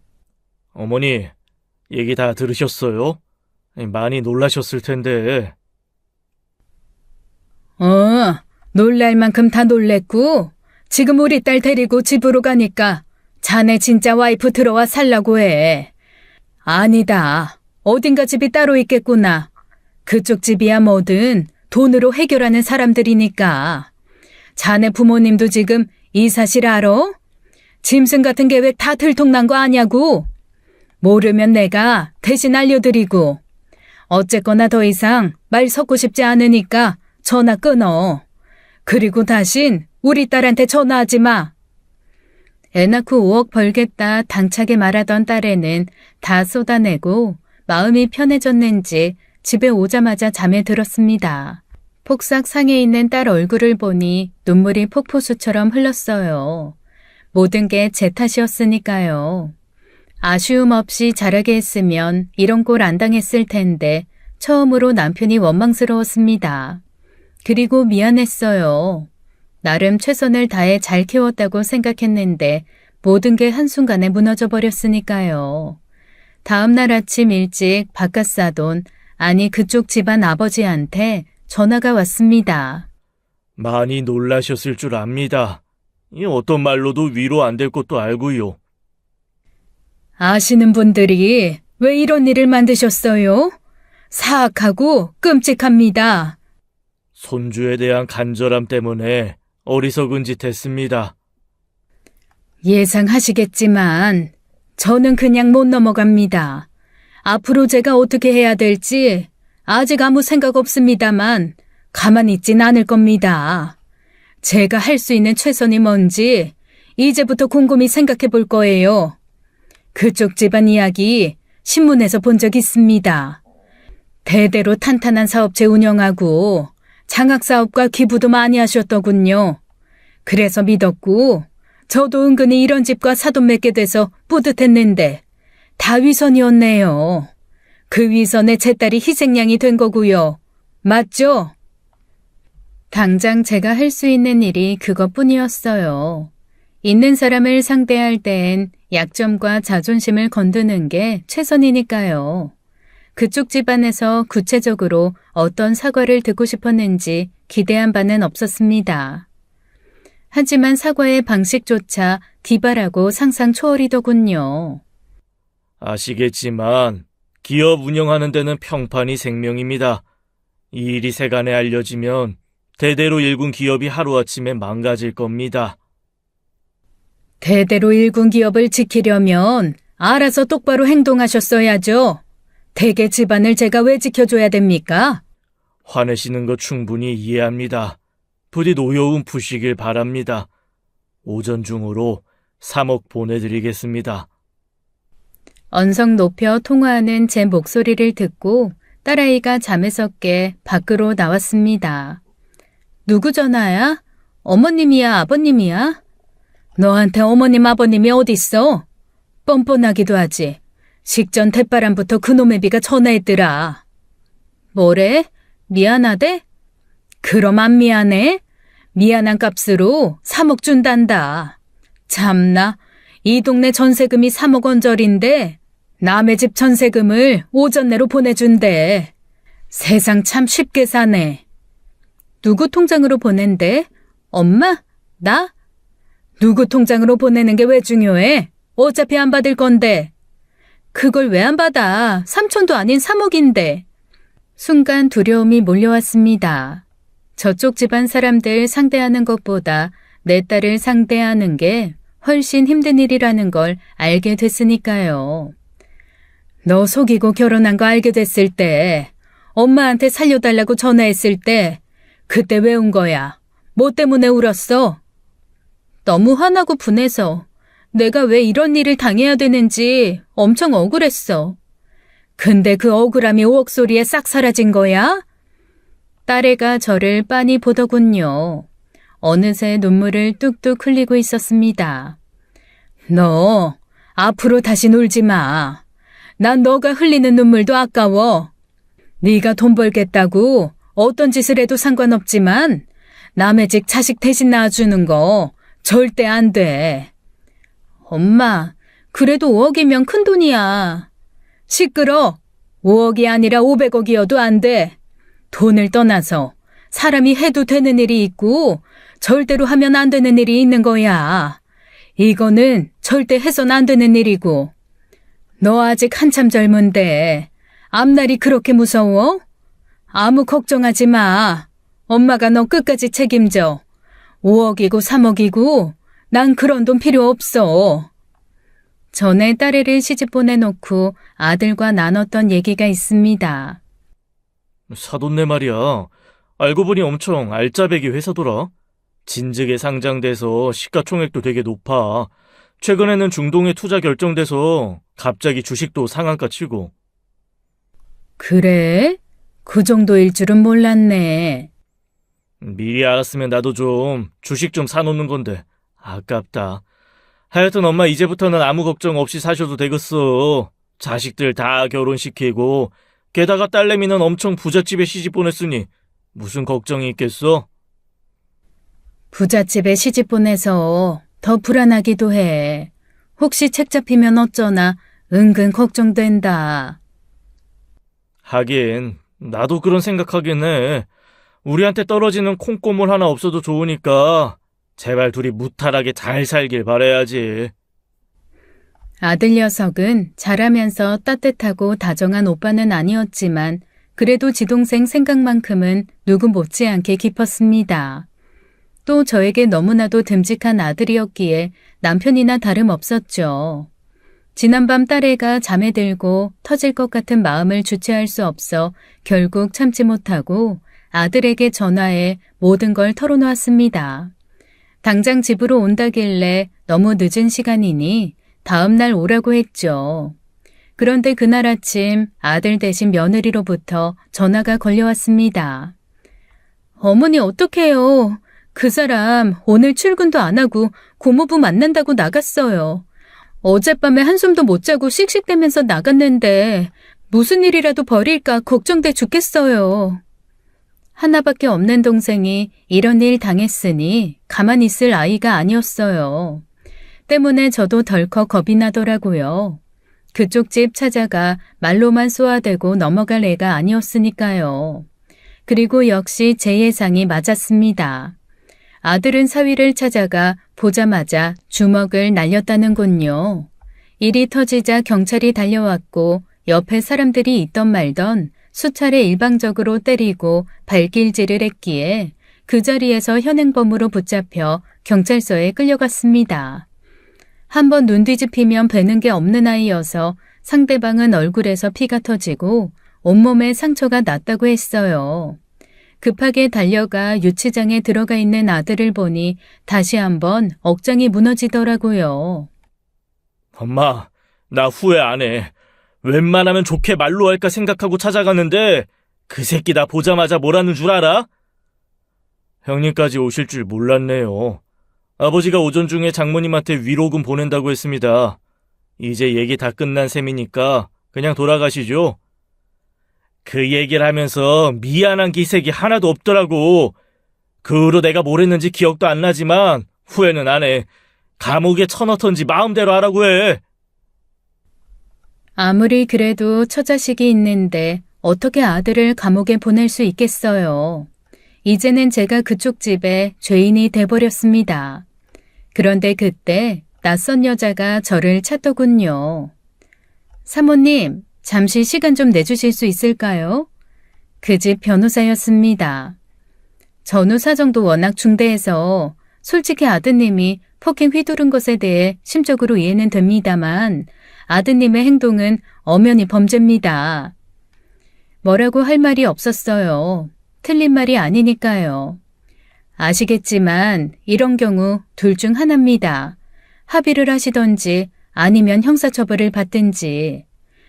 어머니, 얘기 다 들으셨어요? 많이 놀라셨을 텐데. 놀랄 만큼 다 놀랬고 지금 우리 딸 데리고 집으로 가니까 자네 진짜 와이프 들어와 살라고 해. 아니다. 어딘가 집이 따로 있겠구나. 그쪽 집이야 뭐든 돈으로 해결하는 사람들이니까. 자네 부모님도 지금 이 사실 알아? 짐승 같은 계획 다 들통난 거 아냐고. 모르면 내가 대신 알려드리고. 어쨌거나 더 이상 말 섞고 싶지 않으니까 전화 끊어. 그리고 다신 우리 딸한테 전화하지 마. 애 낳고 5억 벌겠다 당차게 말하던 딸애는 다 쏟아내고 마음이 편해졌는지 집에 오자마자 잠에 들었습니다. 폭삭 상해 있는 딸 얼굴을 보니 눈물이 폭포수처럼 흘렀어요. 모든 게 제 탓이었으니까요. 아쉬움 없이 자라게 했으면 이런 꼴 안 당했을 텐데 처음으로 남편이 원망스러웠습니다. 그리고 미안했어요. 나름 최선을 다해 잘 키웠다고 생각했는데 모든 게 한순간에 무너져 버렸으니까요. 다음 날 아침 일찍 바깥사돈, 아니 그쪽 집안 아버지한테 전화가 왔습니다. 많이 놀라셨을 줄 압니다. 이 어떤 말로도 위로 안 될 것도 알고요. 아시는 분들이 왜 이런 일을 만드셨어요? 사악하고 끔찍합니다. 손주에 대한 간절함 때문에 어리석은 짓 했습니다. 예상하시겠지만 저는 그냥 못 넘어갑니다. 앞으로 제가 어떻게 해야 될지 아직 아무 생각 없습니다만 가만히 있진 않을 겁니다. 제가 할 수 있는 최선이 뭔지 이제부터 곰곰이 생각해 볼 거예요. 그쪽 집안 이야기 신문에서 본 적 있습니다. 대대로 탄탄한 사업체 운영하고 장학사업과 기부도 많이 하셨더군요. 그래서 믿었고 저도 은근히 이런 집과 사돈 맺게 돼서 뿌듯했는데 다 위선이었네요. 그 위선에 제 딸이 희생양이 된 거고요. 맞죠? 당장 제가 할 수 있는 일이 그것뿐이었어요. 있는 사람을 상대할 땐 약점과 자존심을 건드는 게 최선이니까요. 그쪽 집안에서 구체적으로 어떤 사과를 듣고 싶었는지 기대한 바는 없었습니다. 하지만 사과의 방식조차 기발하고 상상 초월이더군요. 아시겠지만 기업 운영하는 데는 평판이 생명입니다. 이 일이 세간에 알려지면 대대로 일군 기업이 하루아침에 망가질 겁니다. 대대로 일군 기업을 지키려면 알아서 똑바로 행동하셨어야죠. 대개 집안을 제가 왜 지켜줘야 됩니까? 화내시는 거 충분히 이해합니다. 부디 노여움 푸시길 바랍니다. 오전 중으로 3억 보내드리겠습니다. 언성 높여 통화하는 제 목소리를 듣고 딸아이가 잠에서 깨 밖으로 나왔습니다. 누구 전화야? 어머님이야, 아버님이야? 너한테 어머님, 아버님이 어딨어? 뻔뻔하기도 하지. 식전 대바람부터 그놈의 비가 전화했더라. 뭐래? 미안하대? 그럼 안 미안해? 미안한 값으로 3억 준단다. 참나, 이 동네 전세금이 3억 원짜리인데 남의 집 전세금을 오전 내로 보내준대. 세상 참 쉽게 사네. 누구 통장으로 보낸대? 엄마? 나? 누구 통장으로 보내는 게 왜 중요해? 어차피 안 받을 건데. 그걸 왜 안 받아? 삼촌도 아닌 3억인데. 순간 두려움이 몰려왔습니다. 저쪽 집안 사람들 상대하는 것보다 내 딸을 상대하는 게 훨씬 힘든 일이라는 걸 알게 됐으니까요. 너 속이고 결혼한 거 알게 됐을 때, 엄마한테 살려달라고 전화했을 때, 그때 왜 운 거야? 뭐 때문에 울었어? 너무 화나고 분해서 내가 왜 이런 일을 당해야 되는지 엄청 억울했어. 근데 그 억울함이 5억 소리에 싹 사라진 거야? 딸애가 저를 빤히 보더군요. 어느새 눈물을 뚝뚝 흘리고 있었습니다. 너 앞으로 다시 놀지 마. 난 너가 흘리는 눈물도 아까워. 네가 돈 벌겠다고 어떤 짓을 해도 상관없지만 남의 집 자식 대신 낳아주는 거 절대 안 돼. 엄마, 그래도 5억이면 큰 돈이야. 시끄러. 5억이 아니라 500억이어도 안 돼. 돈을 떠나서 사람이 해도 되는 일이 있고 절대로 하면 안 되는 일이 있는 거야. 이거는 절대 해선 안 되는 일이고. 너 아직 한참 젊은데 앞날이 그렇게 무서워? 아무 걱정하지 마. 엄마가 너 끝까지 책임져. 5억이고 3억이고 난 그런 돈 필요 없어. 전에 딸애를 시집 보내놓고 아들과 나눴던 얘기가 있습니다. 사돈네 말이야. 알고 보니 엄청 알짜배기 회사더라. 진즉에 상장돼서 시가총액도 되게 높아. 최근에는 중동에 투자 결정돼서 갑자기 주식도 상한가 치고. 그래? 그 정도일 줄은 몰랐네. 미리 알았으면 나도 좀 주식 좀 사놓는 건데 아깝다. 하여튼 엄마 이제부터는 아무 걱정 없이 사셔도 되겠어. 자식들 다 결혼시키고 게다가 딸내미는 엄청 부잣집에 시집 보냈으니 무슨 걱정이 있겠어? 부잣집에 시집 보내서 더 불안하기도 해. 혹시 책 잡히면 어쩌나 은근 걱정된다. 하긴 나도 그런 생각하긴 해. 우리한테 떨어지는 콩고물 하나 없어도 좋으니까 제발 둘이 무탈하게 잘 살길 바라야지. 아들 녀석은 잘하면서 따뜻하고 다정한 오빠는 아니었지만 그래도 지동생 생각만큼은 누구 못지않게 깊었습니다. 또 저에게 너무나도 듬직한 아들이었기에 남편이나 다름없었죠. 지난밤 딸애가 잠에 들고 터질 것 같은 마음을 주체할 수 없어 결국 참지 못하고 아들에게 전화해 모든 걸 털어놓았습니다. 당장 집으로 온다길래 너무 늦은 시간이니 다음 날 오라고 했죠. 그런데 그날 아침 아들 대신 며느리로부터 전화가 걸려왔습니다. 어머니 어떡해요. 그 사람 오늘 출근도 안 하고 고모부 만난다고 나갔어요. 어젯밤에 한숨도 못 자고 씩씩대면서 나갔는데 무슨 일이라도 벌일까 걱정돼 죽겠어요. 하나밖에 없는 동생이 이런 일 당했으니 가만히 있을 아이가 아니었어요. 때문에 저도 덜컥 겁이 나더라고요. 그쪽 집 찾아가 말로만 쏘아대고 넘어갈 애가 아니었으니까요. 그리고 역시 제 예상이 맞았습니다. 아들은 사위를 찾아가 보자마자 주먹을 날렸다는군요. 일이 터지자 경찰이 달려왔고 옆에 사람들이 있던 말던 수차례 일방적으로 때리고 발길질을 했기에 그 자리에서 현행범으로 붙잡혀 경찰서에 끌려갔습니다. 한번 눈 뒤집히면 뵈는 게 없는 아이여서 상대방은 얼굴에서 피가 터지고 온몸에 상처가 났다고 했어요. 급하게 달려가 유치장에 들어가 있는 아들을 보니 다시 한번 억장이 무너지더라고요. 엄마, 나 후회 안 해. 웬만하면 좋게 말로 할까 생각하고 찾아갔는데 그 새끼 나 보자마자 뭐라는 줄 알아? 형님까지 오실 줄 몰랐네요. 아버지가 오전 중에 장모님한테 위로금 보낸다고 했습니다. 이제 얘기 다 끝난 셈이니까 그냥 돌아가시죠. 그 얘기를 하면서 미안한 기색이 하나도 없더라고. 그 후로 내가 뭘 했는지 기억도 안 나지만 후회는 안 해. 감옥에 쳐넣던지 마음대로 하라고 해. 아무리 그래도 처자식이 있는데 어떻게 아들을 감옥에 보낼 수 있겠어요. 이제는 제가 그쪽 집에 죄인이 돼버렸습니다. 그런데 그때 낯선 여자가 저를 찾더군요. 사모님, 잠시 시간 좀 내주실 수 있을까요? 그 집 변호사였습니다. 전후 사정도 워낙 중대해서 솔직히 아드님이 폭행 휘두른 것에 대해 심적으로 이해는 됩니다만 아드님의 행동은 엄연히 범죄입니다. 뭐라고 할 말이 없었어요. 틀린 말이 아니니까요. 아시겠지만 이런 경우 둘 중 하나입니다. 합의를 하시던지 아니면 형사처벌을 받든지.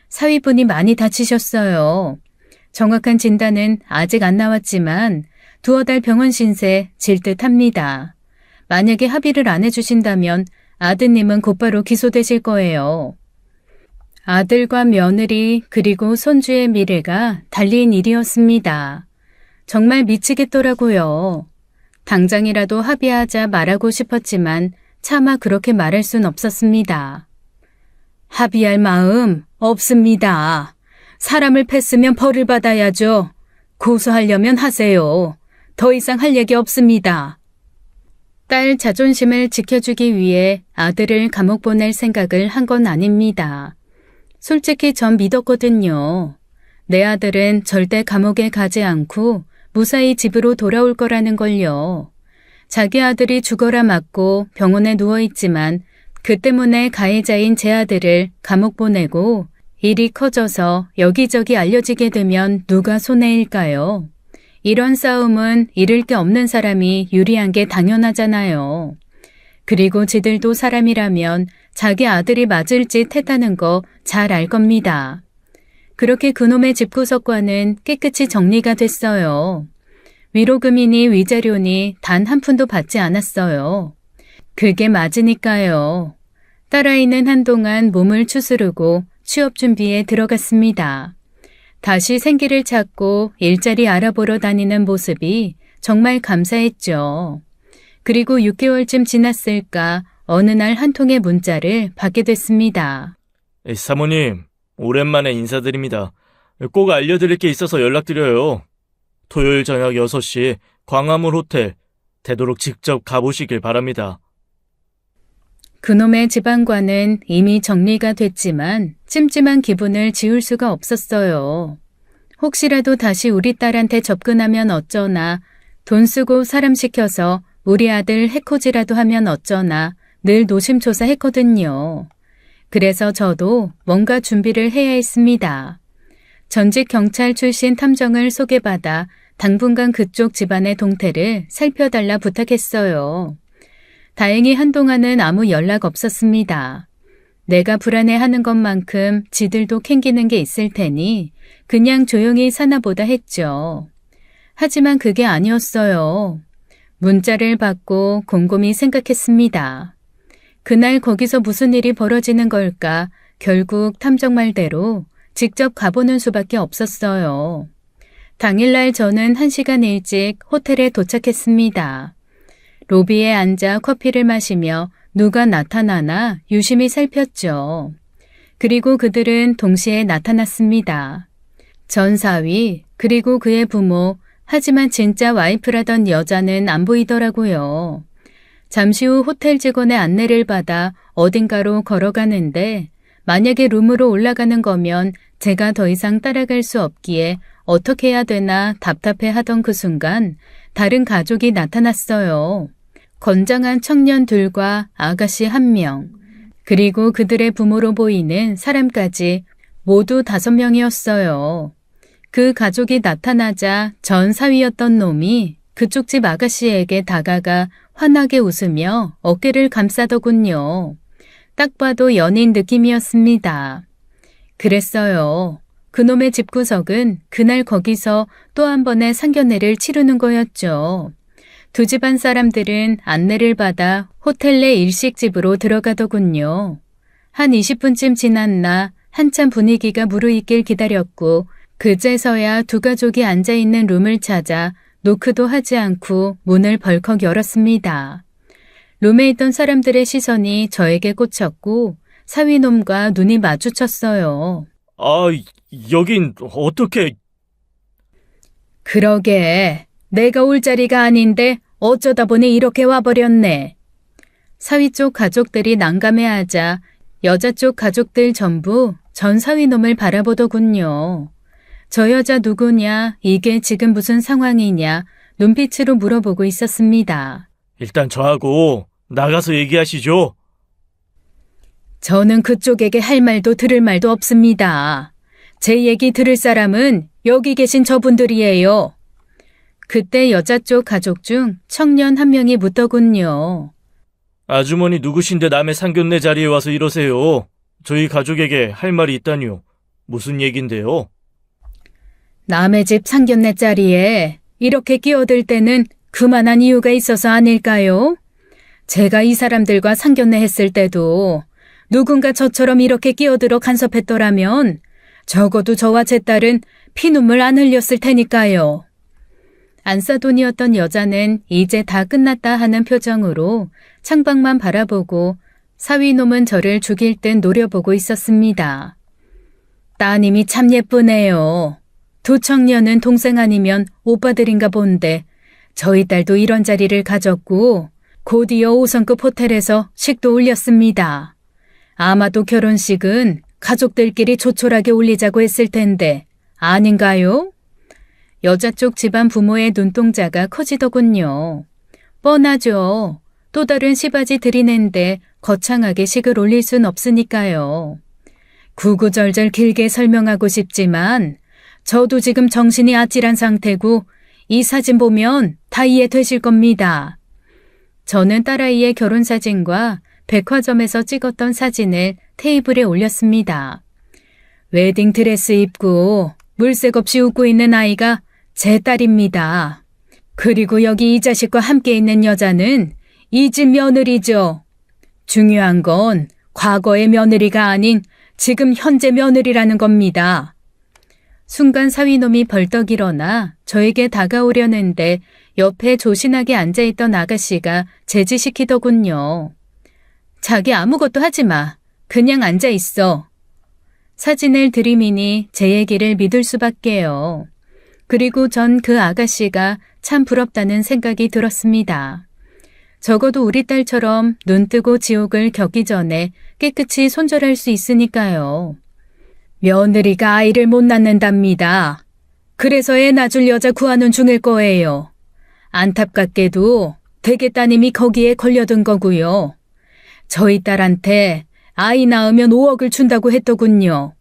사위분이 많이 다치셨어요. 정확한 진단은 아직 안 나왔지만 두어 달 병원 신세 질 듯합니다. 만약에 합의를 안 해주신다면 아드님은 곧바로 기소되실 거예요. 아들과 며느리 그리고 손주의 미래가 달린 일이었습니다. 정말 미치겠더라고요. 당장이라도 합의하자 말하고 싶었지만 차마 그렇게 말할 순 없었습니다. 합의할 마음 없습니다. 사람을 팼으면 벌을 받아야죠. 고소하려면 하세요. 더 이상 할 얘기 없습니다. 딸 자존심을 지켜주기 위해 아들을 감옥 보낼 생각을 한 건 아닙니다. 솔직히 전 믿었거든요. 내 아들은 절대 감옥에 가지 않고 무사히 집으로 돌아올 거라는 걸요. 자기 아들이 죽어라 맞고 병원에 누워있지만 그 때문에 가해자인 제 아들을 감옥 보내고 일이 커져서 여기저기 알려지게 되면 누가 손해일까요? 이런 싸움은 잃을 게 없는 사람이 유리한 게 당연하잖아요. 그리고 지들도 사람이라면 자기 아들이 맞을 짓 했다는 거 잘 알 겁니다. 그렇게 그놈의 집구석과는 깨끗이 정리가 됐어요. 위로금이니 위자료니 단 한 푼도 받지 않았어요. 그게 맞으니까요. 딸아이는 한동안 몸을 추스르고 취업 준비에 들어갔습니다. 다시 생기를 찾고 일자리 알아보러 다니는 모습이 정말 감사했죠. 그리고 6개월쯤 지났을까 어느 날 한 통의 문자를 받게 됐습니다. 사모님, 오랜만에 인사드립니다. 꼭 알려드릴 게 있어서 연락드려요. 토요일 저녁 6시 광화문 호텔 되도록 직접 가보시길 바랍니다. 그놈의 집안과는 이미 정리가 됐지만 찜찜한 기분을 지울 수가 없었어요. 혹시라도 다시 우리 딸한테 접근하면 어쩌나, 돈 쓰고 사람 시켜서 우리 아들 해코지라도 하면 어쩌나 늘 노심초사했거든요. 그래서 저도 뭔가 준비를 해야 했습니다. 전직 경찰 출신 탐정을 소개받아 당분간 그쪽 집안의 동태를 살펴달라 부탁했어요. 다행히 한동안은 아무 연락 없었습니다. 내가 불안해하는 것만큼 지들도 캥기는 게 있을 테니 그냥 조용히 사나보다 했죠. 하지만 그게 아니었어요. 문자를 받고 곰곰이 생각했습니다. 그날 거기서 무슨 일이 벌어지는 걸까 결국 탐정 말대로 직접 가보는 수밖에 없었어요. 당일날 저는 1시간 일찍 호텔에 도착했습니다. 로비에 앉아 커피를 마시며 누가 나타나나 유심히 살폈죠. 그리고 그들은 동시에 나타났습니다. 전 사위 그리고 그의 부모, 하지만 진짜 와이프라던 여자는 안 보이더라고요. 잠시 후 호텔 직원의 안내를 받아 어딘가로 걸어가는데 만약에 룸으로 올라가는 거면 제가 더 이상 따라갈 수 없기에 어떻게 해야 되나 답답해하던 그 순간 다른 가족이 나타났어요. 건장한 청년 둘과 아가씨 1명, 그리고 그들의 부모로 보이는 사람까지 모두 5명이었어요. 그 가족이 나타나자 전 사위였던 놈이 그쪽 집 아가씨에게 다가가 환하게 웃으며 어깨를 감싸더군요. 딱 봐도 연인 느낌이었습니다. 그랬어요. 그놈의 집구석은 그날 거기서 또 한 번의 상견례를 치르는 거였죠. 두 집안 사람들은 안내를 받아 호텔 내 일식집으로 들어가더군요. 한 20분쯤 지났나 한참 분위기가 무르익길 기다렸고 그제서야 두 가족이 앉아있는 룸을 찾아 노크도 하지 않고 문을 벌컥 열었습니다. 룸에 있던 사람들의 시선이 저에게 꽂혔고 사위놈과 눈이 마주쳤어요. 아, 여긴 어떻게... 그러게, 내가 올 자리가 아닌데 어쩌다 보니 이렇게 와버렸네. 사위 쪽 가족들이 난감해하자 여자 쪽 가족들 전부 전 사위놈을 바라보더군요. 저 여자 누구냐, 이게 지금 무슨 상황이냐 눈빛으로 물어보고 있었습니다. 일단 저하고 나가서 얘기하시죠. 저는 그쪽에게 할 말도 들을 말도 없습니다. 제 얘기 들을 사람은 여기 계신 저분들이에요. 그때 여자 쪽 가족 중 청년 한 명이 묻더군요. 아주머니 누구신데 남의 상견례 자리에 와서 이러세요. 저희 가족에게 할 말이 있다니요. 무슨 얘긴데요? 남의 집 상견례 자리에 이렇게 끼어들 때는 그만한 이유가 있어서 아닐까요? 제가 이 사람들과 상견례 했을 때도 누군가 저처럼 이렇게 끼어들어 간섭했더라면 적어도 저와 제 딸은 피눈물 안 흘렸을 테니까요. 안사돈이었던 여자는 이제 다 끝났다 하는 표정으로 창밖만 바라보고 사위놈은 저를 죽일 듯 노려보고 있었습니다. 따님이 참 예쁘네요. 두 청년은 동생 아니면 오빠들인가 본데 저희 딸도 이런 자리를 가졌고 곧이어 5성급 호텔에서 식도 올렸습니다. 아마도 결혼식은 가족들끼리 조촐하게 올리자고 했을 텐데 아닌가요? 여자 쪽 집안 부모의 눈동자가 커지더군요. 뻔하죠. 또 다른 시바지 들이낸데 거창하게 식을 올릴 순 없으니까요. 구구절절 길게 설명하고 싶지만 저도 지금 정신이 아찔한 상태고 이 사진 보면 다 이해되실 겁니다. 저는 딸아이의 결혼사진과 백화점에서 찍었던 사진을 테이블에 올렸습니다. 웨딩드레스 입고 물색 없이 웃고 있는 아이가 제 딸입니다. 그리고 여기 이 자식과 함께 있는 여자는 이 집 며느리죠. 중요한 건 과거의 며느리가 아닌 지금 현재 며느리라는 겁니다. 순간 사위놈이 벌떡 일어나 저에게 다가오려는데 옆에 조신하게 앉아있던 아가씨가 제지시키더군요. 자기 아무것도 하지 마. 그냥 앉아있어. 사진을 들이미니 제 얘기를 믿을 수밖에요. 그리고 전 그 아가씨가 참 부럽다는 생각이 들었습니다. 적어도 우리 딸처럼 눈 뜨고 지옥을 겪기 전에 깨끗이 손절할 수 있으니까요. 며느리가 아이를 못 낳는답니다. 그래서 애 낳아줄 여자 구하는 중일 거예요. 안타깝게도 대개 따님이 거기에 걸려든 거고요. 저희 딸한테 아이 낳으면 5억을 준다고 했더군요.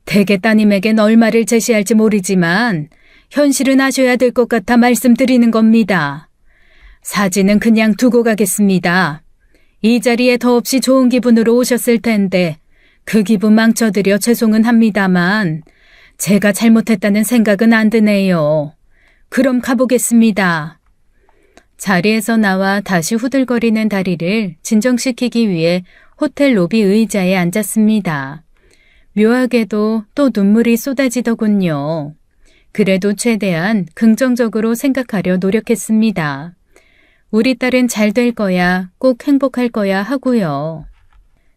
대개 따님에겐 얼마를 제시할지 모르지만 현실은 아셔야 될 것 같아 말씀드리는 겁니다. 사진은 그냥 두고 가겠습니다. 이 자리에 더없이 좋은 기분으로 오셨을 텐데 그 기분 망쳐드려 죄송은 합니다만 제가 잘못했다는 생각은 안 드네요. 그럼 가보겠습니다. 자리에서 나와 다시 후들거리는 다리를 진정시키기 위해 호텔 로비 의자에 앉았습니다. 묘하게도 또 눈물이 쏟아지더군요. 그래도 최대한 긍정적으로 생각하려 노력했습니다. 우리 딸은 잘 될 거야, 꼭 행복할 거야 하고요.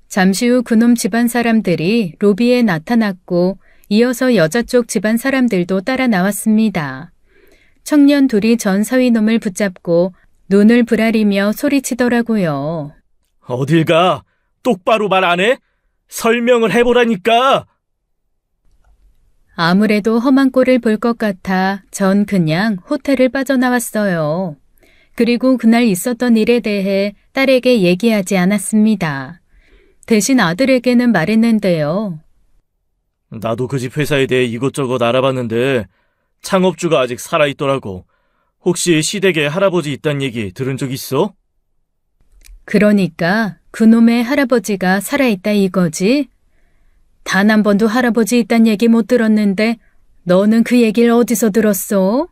잠시 후 그놈 집안 사람들이 로비에 나타났고 이어서 여자 쪽 집안 사람들도 따라 나왔습니다. 청년 둘이 전 사위놈을 붙잡고 눈을 부라리며 소리치더라고요. 어딜 가? 똑바로 말 안 해? 설명을 해보라니까! 아무래도 험한 꼴을 볼 것 같아 전 그냥 호텔을 빠져나왔어요. 그리고 그날 있었던 일에 대해 딸에게 얘기하지 않았습니다. 대신 아들에게는 말했는데요. 나도 그 집 회사에 대해 이것저것 알아봤는데 창업주가 아직 살아있더라고. 혹시 시댁에 할아버지 있단 얘기 들은 적 있어? 그러니까 그놈의 할아버지가 살아있다 이거지? 단 한 번도 할아버지 있단 얘기 못 들었는데 너는 그 얘기를 어디서 들었어?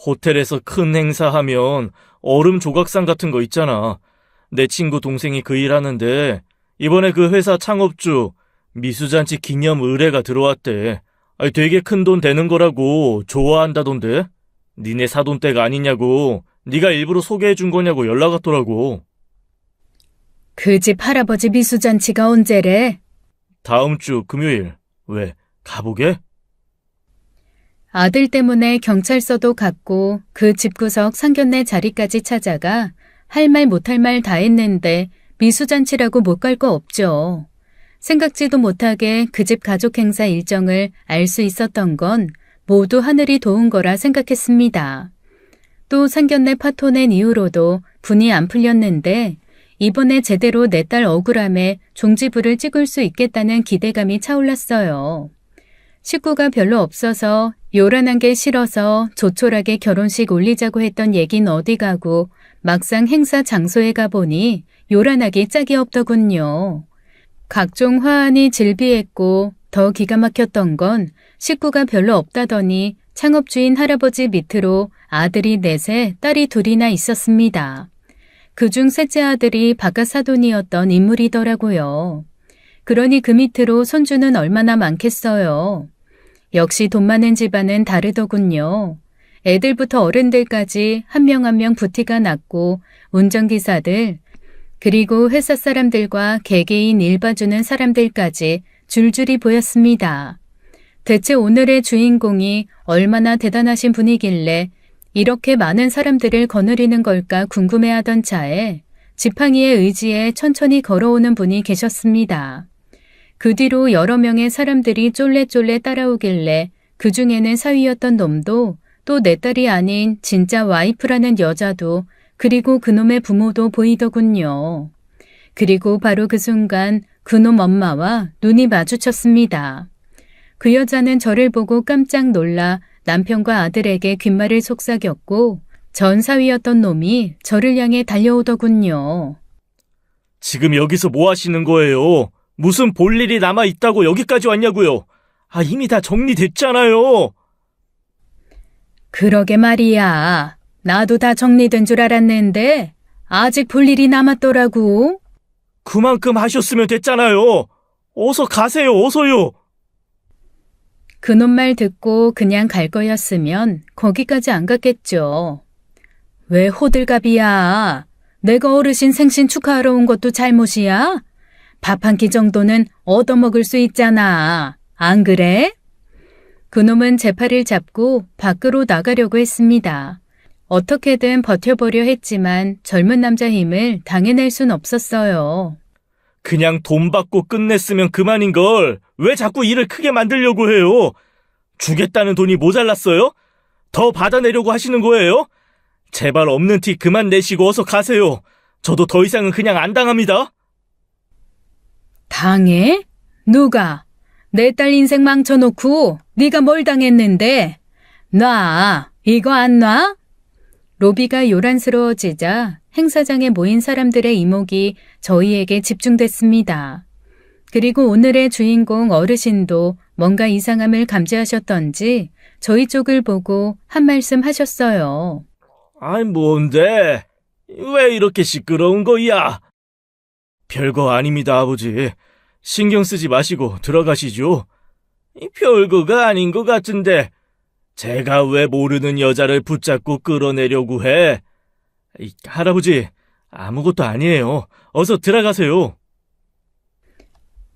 호텔에서 큰 행사하면 얼음 조각상 같은 거 있잖아. 내 친구 동생이 그 일 하는데 이번에 그 회사 창업주 미수잔치 기념 의뢰가 들어왔대. 되게 큰 돈 되는 거라고 좋아한다던데. 니네 사돈댁 아니냐고 네가 일부러 소개해 준 거냐고 연락 왔더라고. 그 집 할아버지 미수잔치가 언제래? 다음 주 금요일. 왜, 가보게? 아들 때문에 경찰서도 갔고 그 집구석 상견례 자리까지 찾아가 할 말 못할 말 다 했는데 미수잔치라고 못 갈 거 없죠. 생각지도 못하게 그 집 가족 행사 일정을 알 수 있었던 건 모두 하늘이 도운 거라 생각했습니다. 또 상견례 파토 낸 이후로도 분이 안 풀렸는데 이번에 제대로 내 딸 억울함에 종지부를 찍을 수 있겠다는 기대감이 차올랐어요. 식구가 별로 없어서 요란한 게 싫어서 조촐하게 결혼식 올리자고 했던 얘긴 어디 가고 막상 행사 장소에 가보니 요란하기 짝이 없더군요. 각종 화환이 질비했고 더 기가 막혔던 건 식구가 별로 없다더니 창업주인 할아버지 밑으로 아들이 넷에 딸이 둘이나 있었습니다. 그중 셋째 아들이 바깥 사돈이었던 인물이더라고요. 그러니 그 밑으로 손주는 얼마나 많겠어요. 역시 돈 많은 집안은 다르더군요. 애들부터 어른들까지 한 명 한 명 부티가 났고 운전기사들 그리고 회사 사람들과 개개인 일 봐주는 사람들까지 줄줄이 보였습니다. 대체 오늘의 주인공이 얼마나 대단하신 분이길래 이렇게 많은 사람들을 거느리는 걸까 궁금해하던 차에 지팡이의 의지에 천천히 걸어오는 분이 계셨습니다. 그 뒤로 여러 명의 사람들이 쫄래쫄래 따라오길래 그 중에는 사위였던 놈도 또 내 딸이 아닌 진짜 와이프라는 여자도 그리고 그놈의 부모도 보이더군요. 그리고 바로 그 순간 그놈 엄마와 눈이 마주쳤습니다. 그 여자는 저를 보고 깜짝 놀라 남편과 아들에게 귓말을 속삭였고 전 사위였던 놈이 저를 향해 달려오더군요. 지금 여기서 뭐 하시는 거예요? 무슨 볼 일이 남아 있다고 여기까지 왔냐고요? 이미 다 정리됐잖아요. 그러게 말이야. 나도 다 정리된 줄 알았는데 아직 볼 일이 남았더라고. 그만큼 하셨으면 됐잖아요. 어서 가세요, 어서요. 그놈 말 듣고 그냥 갈 거였으면 거기까지 안 갔겠죠. 왜 호들갑이야? 내가 어르신 생신 축하하러 온 것도 잘못이야? 밥 한 끼 정도는 얻어먹을 수 있잖아. 안 그래? 그놈은 제 팔을 잡고 밖으로 나가려고 했습니다. 어떻게든 버텨보려 했지만 젊은 남자 힘을 당해낼 순 없었어요. 그냥 돈 받고 끝냈으면 그만인걸. 왜 자꾸 일을 크게 만들려고 해요? 주겠다는 돈이 모자랐어요? 더 받아내려고 하시는 거예요? 제발 없는 티 그만 내시고 어서 가세요. 저도 더 이상은 그냥 안 당합니다. 당해? 누가? 내 딸 인생 망쳐놓고 네가 뭘 당했는데? 놔. 이거 안 놔? 로비가 요란스러워지자 행사장에 모인 사람들의 이목이 저희에게 집중됐습니다. 그리고 오늘의 주인공 어르신도 뭔가 이상함을 감지하셨던지 저희 쪽을 보고 한 말씀 하셨어요. 뭔데? 왜 이렇게 시끄러운 거야? 별거 아닙니다, 아버지. 신경 쓰지 마시고 들어가시죠. 별거가 아닌 것 같은데 제가 왜 모르는 여자를 붙잡고 끌어내려고 해? 할아버지, 아무것도 아니에요. 어서 들어가세요.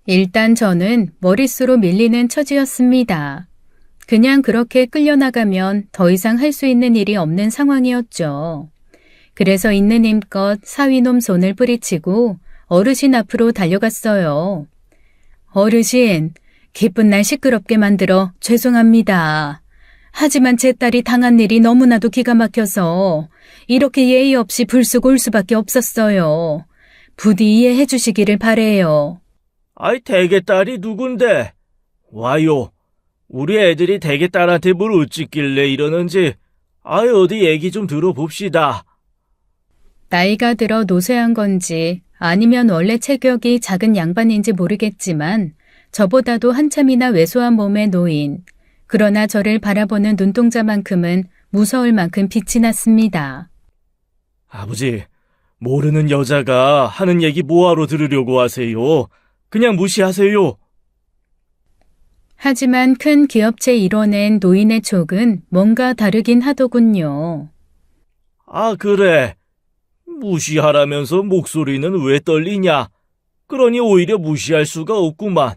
일단 저는 머릿수로 밀리는 처지였습니다. 그냥 그렇게 끌려나가면 더 이상 할 수 있는 일이 없는 상황이었죠. 그래서 있는 힘껏 사위놈 손을 뿌리치고 어르신 앞으로 달려갔어요. 어르신, 기쁜 날 시끄럽게 만들어 죄송합니다. 하지만 제 딸이 당한 일이 너무나도 기가 막혀서 이렇게 예의 없이 불쑥 올 수밖에 없었어요. 부디 이해해 주시기를 바래요. 대개딸이 누군데? 와요. 우리 애들이 대개딸한테 뭘 어찌길래 이러는지 어디 얘기 좀 들어봅시다. 나이가 들어 노쇠한 건지 아니면 원래 체격이 작은 양반인지 모르겠지만 저보다도 한참이나 왜소한 몸의 노인, 그러나 저를 바라보는 눈동자만큼은 무서울 만큼 빛이 났습니다. 아버지, 모르는 여자가 하는 얘기 뭐하러 들으려고 하세요? 그냥 무시하세요. 하지만 큰 기업체 일원인 노인의 촉은 뭔가 다르긴 하더군요. 그래. 무시하라면서 목소리는 왜 떨리냐? 그러니 오히려 무시할 수가 없구만.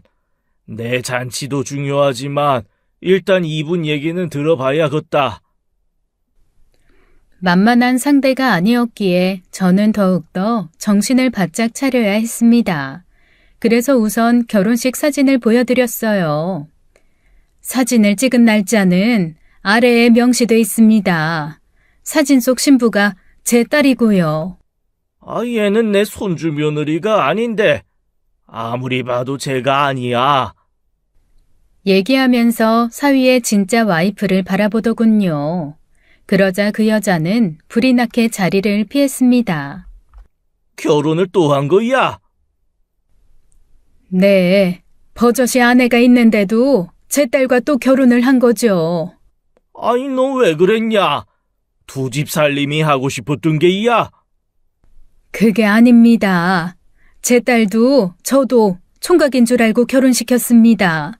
내 잔치도 중요하지만 일단 이분 얘기는 들어봐야겠다. 만만한 상대가 아니었기에 저는 더욱더 정신을 바짝 차려야 했습니다. 그래서 우선 결혼식 사진을 보여드렸어요. 사진을 찍은 날짜는 아래에 명시돼 있습니다. 사진 속 신부가 제 딸이고요. 얘는 내 손주 며느리가 아닌데 아무리 봐도 제가 아니야. 얘기하면서 사위의 진짜 와이프를 바라보더군요. 그러자 그 여자는 불이 나게 자리를 피했습니다. 결혼을 또 한 거야? 네, 버젓이 아내가 있는데도 제 딸과 또 결혼을 한 거죠. 아니, 너 왜 그랬냐? 두 집 살림이 하고 싶었던 게야? 그게 아닙니다. 제 딸도 저도 총각인 줄 알고 결혼시켰습니다.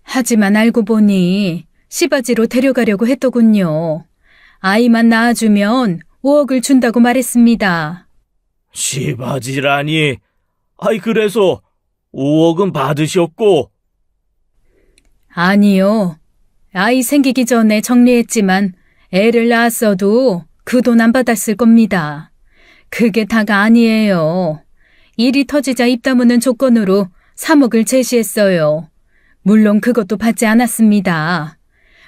하지만 알고 보니 시바지로 데려가려고 했더군요. 아이만 낳아주면 5억을 준다고 말했습니다. 시바지라니. 그래서 5억은 받으셨고. 아니요. 아이 생기기 전에 정리했지만 애를 낳았어도 그 돈 안 받았을 겁니다. 그게 다가 아니에요. 일이 터지자 입 다무는 조건으로 3억을 제시했어요. 물론 그것도 받지 않았습니다.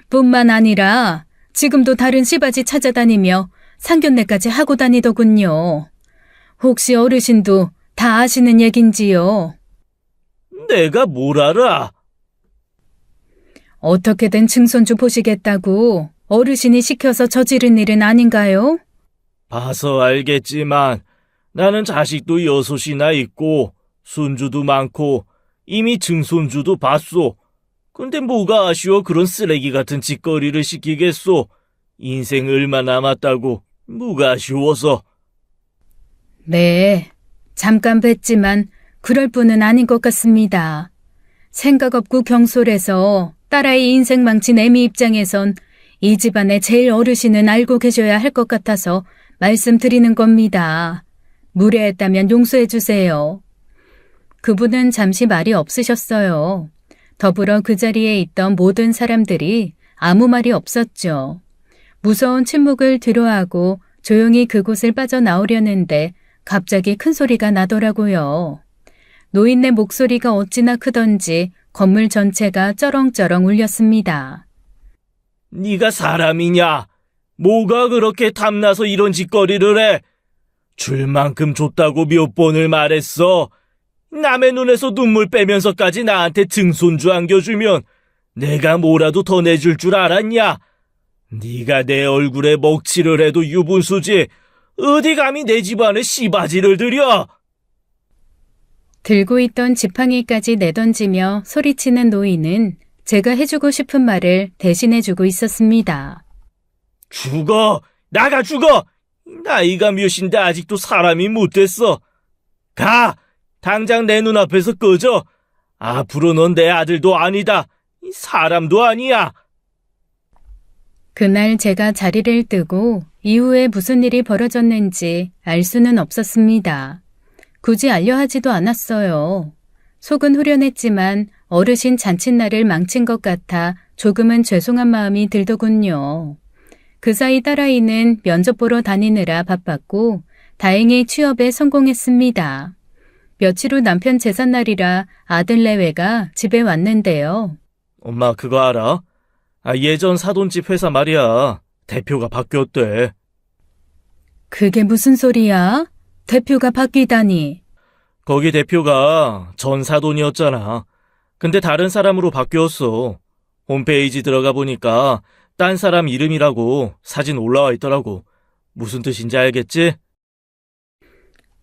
뿐만 아니라 지금도 다른 시바지 찾아다니며 상견례까지 하고 다니더군요. 혹시 어르신도 다 아시는 얘긴지요? 내가 뭘 알아? 어떻게든 증손주 보시겠다고 어르신이 시켜서 저지른 일은 아닌가요? 봐서 알겠지만 나는 자식도 6이나 있고 손주도 많고 이미 증손주도 봤소. 근데 뭐가 아쉬워 그런 쓰레기 같은 짓거리를 시키겠소. 인생 얼마 남았다고 뭐가 아쉬워서. 네, 잠깐 뵀지만 그럴 뿐은 아닌 것 같습니다. 생각 없고 경솔해서 딸아이 인생 망친 애미 입장에선 이 집안의 제일 어르신은 알고 계셔야 할 것 같아서 말씀드리는 겁니다. 무례했다면 용서해 주세요. 그분은 잠시 말이 없으셨어요. 더불어 그 자리에 있던 모든 사람들이 아무 말이 없었죠. 무서운 침묵을 뒤로하고 조용히 그곳을 빠져나오려는데 갑자기 큰 소리가 나더라고요. 노인네 목소리가 어찌나 크던지 건물 전체가 쩌렁쩌렁 울렸습니다. 네가 사람이냐? 뭐가 그렇게 탐나서 이런 짓거리를 해? 줄 만큼 줬다고 몇 번을 말했어. 남의 눈에서 눈물 빼면서까지 나한테 증손주 안겨주면 내가 뭐라도 더 내줄 줄 알았냐? 네가 내 얼굴에 먹칠을 해도 유분수지. 어디 감히 내 집안에 씨바지를 들여? 들고 있던 지팡이까지 내던지며 소리치는 노인은 제가 해주고 싶은 말을 대신해주고 있었습니다. 죽어! 나가 죽어! 나이가 몇인데 아직도 사람이 못됐어. 가! 당장 내 눈앞에서 꺼져! 앞으로 넌 내 아들도 아니다. 사람도 아니야. 그날 제가 자리를 뜨고 이후에 무슨 일이 벌어졌는지 알 수는 없었습니다. 굳이 알려하지도 않았어요. 속은 후련했지만 어르신 잔칫날을 망친 것 같아 조금은 죄송한 마음이 들더군요. 그 사이 딸아이는 면접 보러 다니느라 바빴고 다행히 취업에 성공했습니다. 며칠 후 남편 제삿날이라 아들 내외가 집에 왔는데요. 엄마 그거 알아? 예전 사돈집 회사 말이야. 대표가 바뀌었대. 그게 무슨 소리야? 대표가 바뀌다니. 거기 대표가 전 사돈이었잖아. 근데 다른 사람으로 바뀌었어. 홈페이지 들어가 보니까 딴 사람 이름이라고 사진 올라와 있더라고. 무슨 뜻인지 알겠지?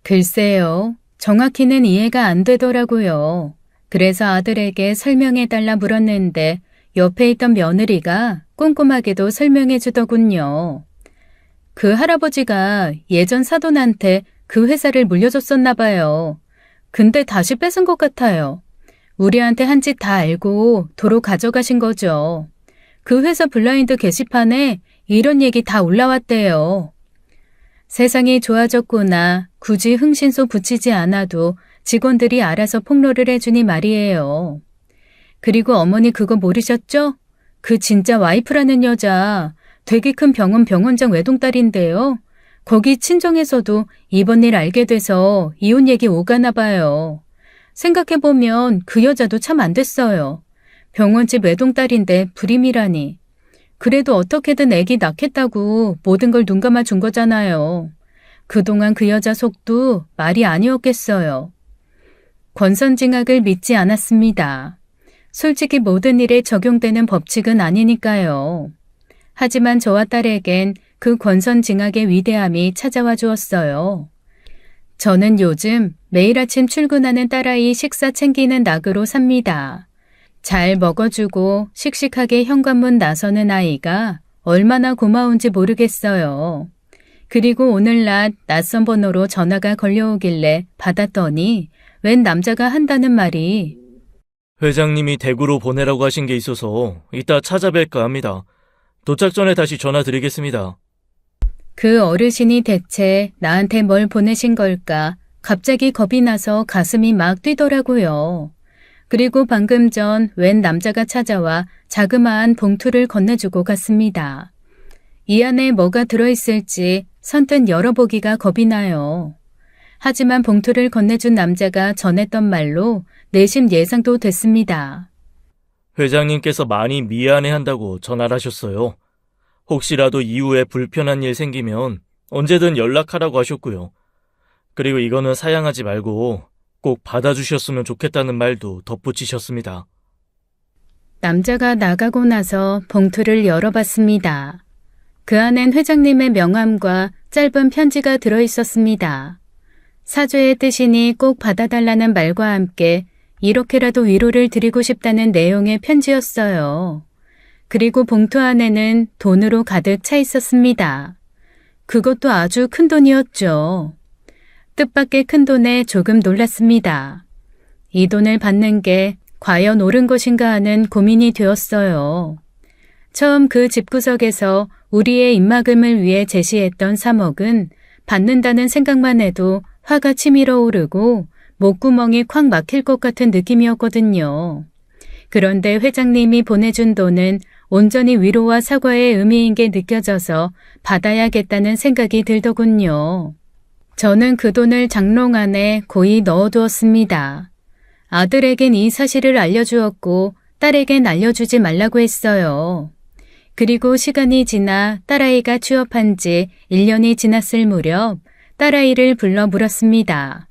글쎄요. 정확히는 이해가 안 되더라고요. 그래서 아들에게 설명해달라 물었는데 옆에 있던 며느리가 꼼꼼하게도 설명해 주더군요. 그 할아버지가 예전 사돈한테 그 회사를 물려줬었나 봐요. 근데 다시 뺏은 것 같아요. 우리한테 한 짓 다 알고 도로 가져가신 거죠. 그 회사 블라인드 게시판에 이런 얘기 다 올라왔대요. 세상이 좋아졌구나. 굳이 흥신소 붙이지 않아도 직원들이 알아서 폭로를 해주니 말이에요. 그리고 어머니 그거 모르셨죠? 그 진짜 와이프라는 여자 되게 큰 병원 병원장 외동딸인데요. 거기 친정에서도 이번 일 알게 돼서 이혼 얘기 오가나 봐요. 생각해보면 그 여자도 참 안 됐어요. 병원집 외동딸인데 불임이라니. 그래도 어떻게든 애기 낳겠다고 모든 걸 눈 감아 준 거잖아요. 그동안 그 여자 속도 말이 아니었겠어요. 권선징악을 믿지 않았습니다. 솔직히 모든 일에 적용되는 법칙은 아니니까요. 하지만 저와 딸에겐 그 권선징악의 위대함이 찾아와 주었어요. 저는 요즘 매일 아침 출근하는 딸아이 식사 챙기는 낙으로 삽니다. 잘 먹어주고 씩씩하게 현관문 나서는 아이가 얼마나 고마운지 모르겠어요. 그리고 오늘 낮 낯선 번호로 전화가 걸려오길래 받았더니 웬 남자가 한다는 말이 회장님이 대구로 보내라고 하신 게 있어서 이따 찾아뵐까 합니다. 도착 전에 다시 전화 드리겠습니다. 그 어르신이 대체 나한테 뭘 보내신 걸까? 갑자기 겁이 나서 가슴이 막 뛰더라고요. 그리고 방금 전 웬 남자가 찾아와 자그마한 봉투를 건네주고 갔습니다. 이 안에 뭐가 들어있을지 선뜻 열어보기가 겁이 나요. 하지만 봉투를 건네준 남자가 전했던 말로 내심 예상도 됐습니다. 회장님께서 많이 미안해한다고 전화를 하셨어요. 혹시라도 이후에 불편한 일 생기면 언제든 연락하라고 하셨고요. 그리고 이거는 사양하지 말고 꼭 받아주셨으면 좋겠다는 말도 덧붙이셨습니다. 남자가 나가고 나서 봉투를 열어봤습니다. 그 안엔 회장님의 명함과 짧은 편지가 들어있었습니다. 사죄의 뜻이니 꼭 받아달라는 말과 함께 이렇게라도 위로를 드리고 싶다는 내용의 편지였어요. 그리고 봉투 안에는 돈으로 가득 차 있었습니다. 그것도 아주 큰 돈이었죠. 뜻밖의 큰 돈에 조금 놀랐습니다. 이 돈을 받는 게 과연 옳은 것인가 하는 고민이 되었어요. 처음 그 집구석에서 우리의 입막음을 위해 제시했던 3억은 받는다는 생각만 해도 화가 치밀어 오르고 목구멍이 콱 막힐 것 같은 느낌이었거든요. 그런데 회장님이 보내준 돈은 온전히 위로와 사과의 의미인 게 느껴져서 받아야겠다는 생각이 들더군요. 저는 그 돈을 장롱 안에 고이 넣어두었습니다. 아들에겐 이 사실을 알려주었고 딸에겐 알려주지 말라고 했어요. 그리고 시간이 지나 딸아이가 취업한 지 1년이 지났을 무렵 딸아이를 불러 물었습니다.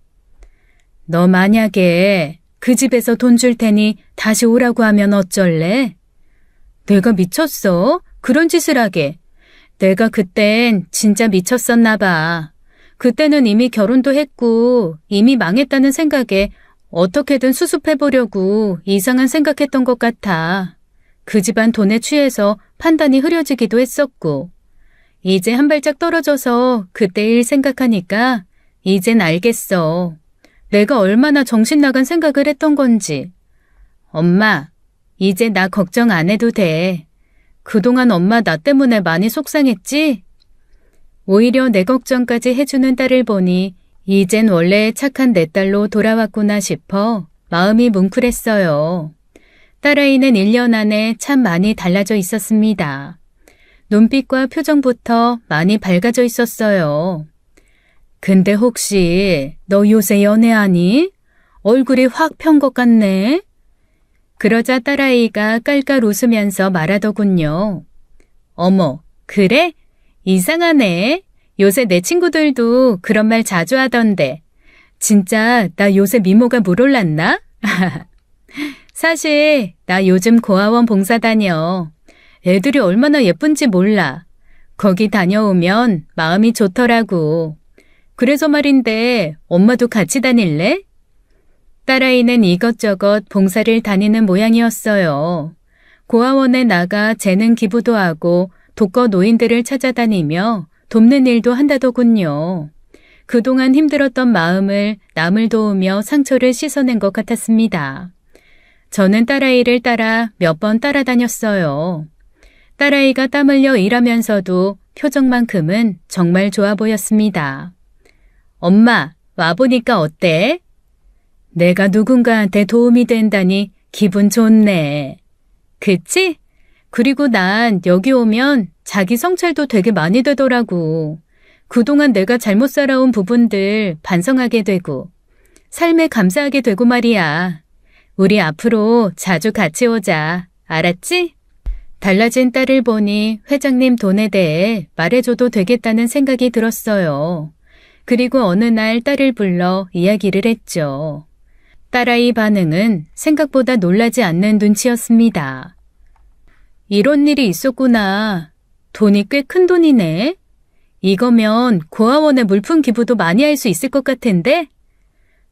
너 만약에 그 집에서 돈 줄 테니 다시 오라고 하면 어쩔래? 내가 미쳤어? 그런 짓을 하게. 내가 그땐 진짜 미쳤었나 봐. 그때는 이미 결혼도 했고 이미 망했다는 생각에 어떻게든 수습해보려고 이상한 생각했던 것 같아. 그 집안 돈에 취해서 판단이 흐려지기도 했었고. 이제 한 발짝 떨어져서 그때 일 생각하니까 이젠 알겠어. 내가 얼마나 정신 나간 생각을 했던 건지. 엄마, 이제 나 걱정 안 해도 돼. 그동안 엄마 나 때문에 많이 속상했지? 오히려 내 걱정까지 해주는 딸을 보니 이젠 원래 착한 내 딸로 돌아왔구나 싶어 마음이 뭉클했어요. 딸아이는 1년 안에 참 많이 달라져 있었습니다. 눈빛과 표정부터 많이 밝아져 있었어요. 근데 혹시 너 요새 연애하니? 얼굴이 확 편 것 같네. 그러자 딸아이가 깔깔 웃으면서 말하더군요. 어머, 그래? 이상하네. 요새 내 친구들도 그런 말 자주 하던데. 진짜 나 요새 미모가 물올랐나? 사실 나 요즘 고아원 봉사 다녀. 애들이 얼마나 예쁜지 몰라. 거기 다녀오면 마음이 좋더라고. 그래서 말인데 엄마도 같이 다닐래? 딸아이는 이것저것 봉사를 다니는 모양이었어요. 고아원에 나가 재능 기부도 하고 독거 노인들을 찾아다니며 돕는 일도 한다더군요. 그동안 힘들었던 마음을 남을 도우며 상처를 씻어낸 것 같았습니다. 저는 딸아이를 따라 몇 번 따라다녔어요. 딸아이가 땀 흘려 일하면서도 표정만큼은 정말 좋아 보였습니다. 엄마, 와보니까 어때? 내가 누군가한테 도움이 된다니 기분 좋네. 그치? 그리고 난 여기 오면 자기 성찰도 되게 많이 되더라고. 그동안 내가 잘못 살아온 부분들 반성하게 되고 삶에 감사하게 되고 말이야. 우리 앞으로 자주 같이 오자. 알았지? 달라진 딸을 보니 회장님 돈에 대해 말해줘도 되겠다는 생각이 들었어요. 그리고 어느 날 딸을 불러 이야기를 했죠. 딸아이 반응은 생각보다 놀라지 않는 눈치였습니다. 이런 일이 있었구나. 돈이 꽤 큰 돈이네. 이거면 고아원에 물품 기부도 많이 할 수 있을 것 같은데?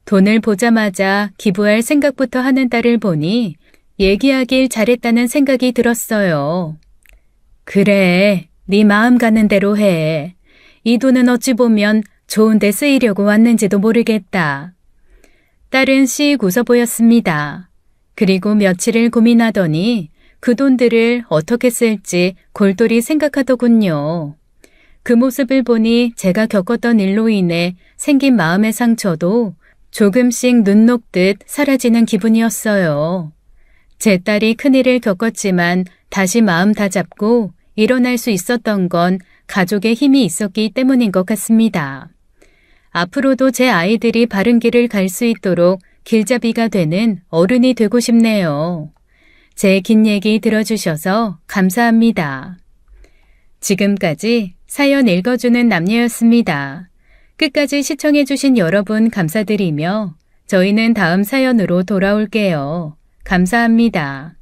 돈을 보자마자 기부할 생각부터 하는 딸을 보니 얘기하길 잘했다는 생각이 들었어요. 그래, 네 마음 가는 대로 해. 이 돈은 어찌 보면 좋은 데 쓰이려고 왔는지도 모르겠다. 딸은 씩 웃어 보였습니다. 그리고 며칠을 고민하더니 그 돈들을 어떻게 쓸지 골똘히 생각하더군요. 그 모습을 보니 제가 겪었던 일로 인해 생긴 마음의 상처도 조금씩 눈 녹듯 사라지는 기분이었어요. 제 딸이 큰일을 겪었지만 다시 마음 다잡고 일어날 수 있었던 건 가족의 힘이 있었기 때문인 것 같습니다. 앞으로도 제 아이들이 바른 길을 갈 수 있도록 길잡이가 되는 어른이 되고 싶네요. 제 긴 얘기 들어주셔서 감사합니다. 지금까지 사연 읽어주는 남녀였습니다. 끝까지 시청해주신 여러분 감사드리며 저희는 다음 사연으로 돌아올게요. 감사합니다.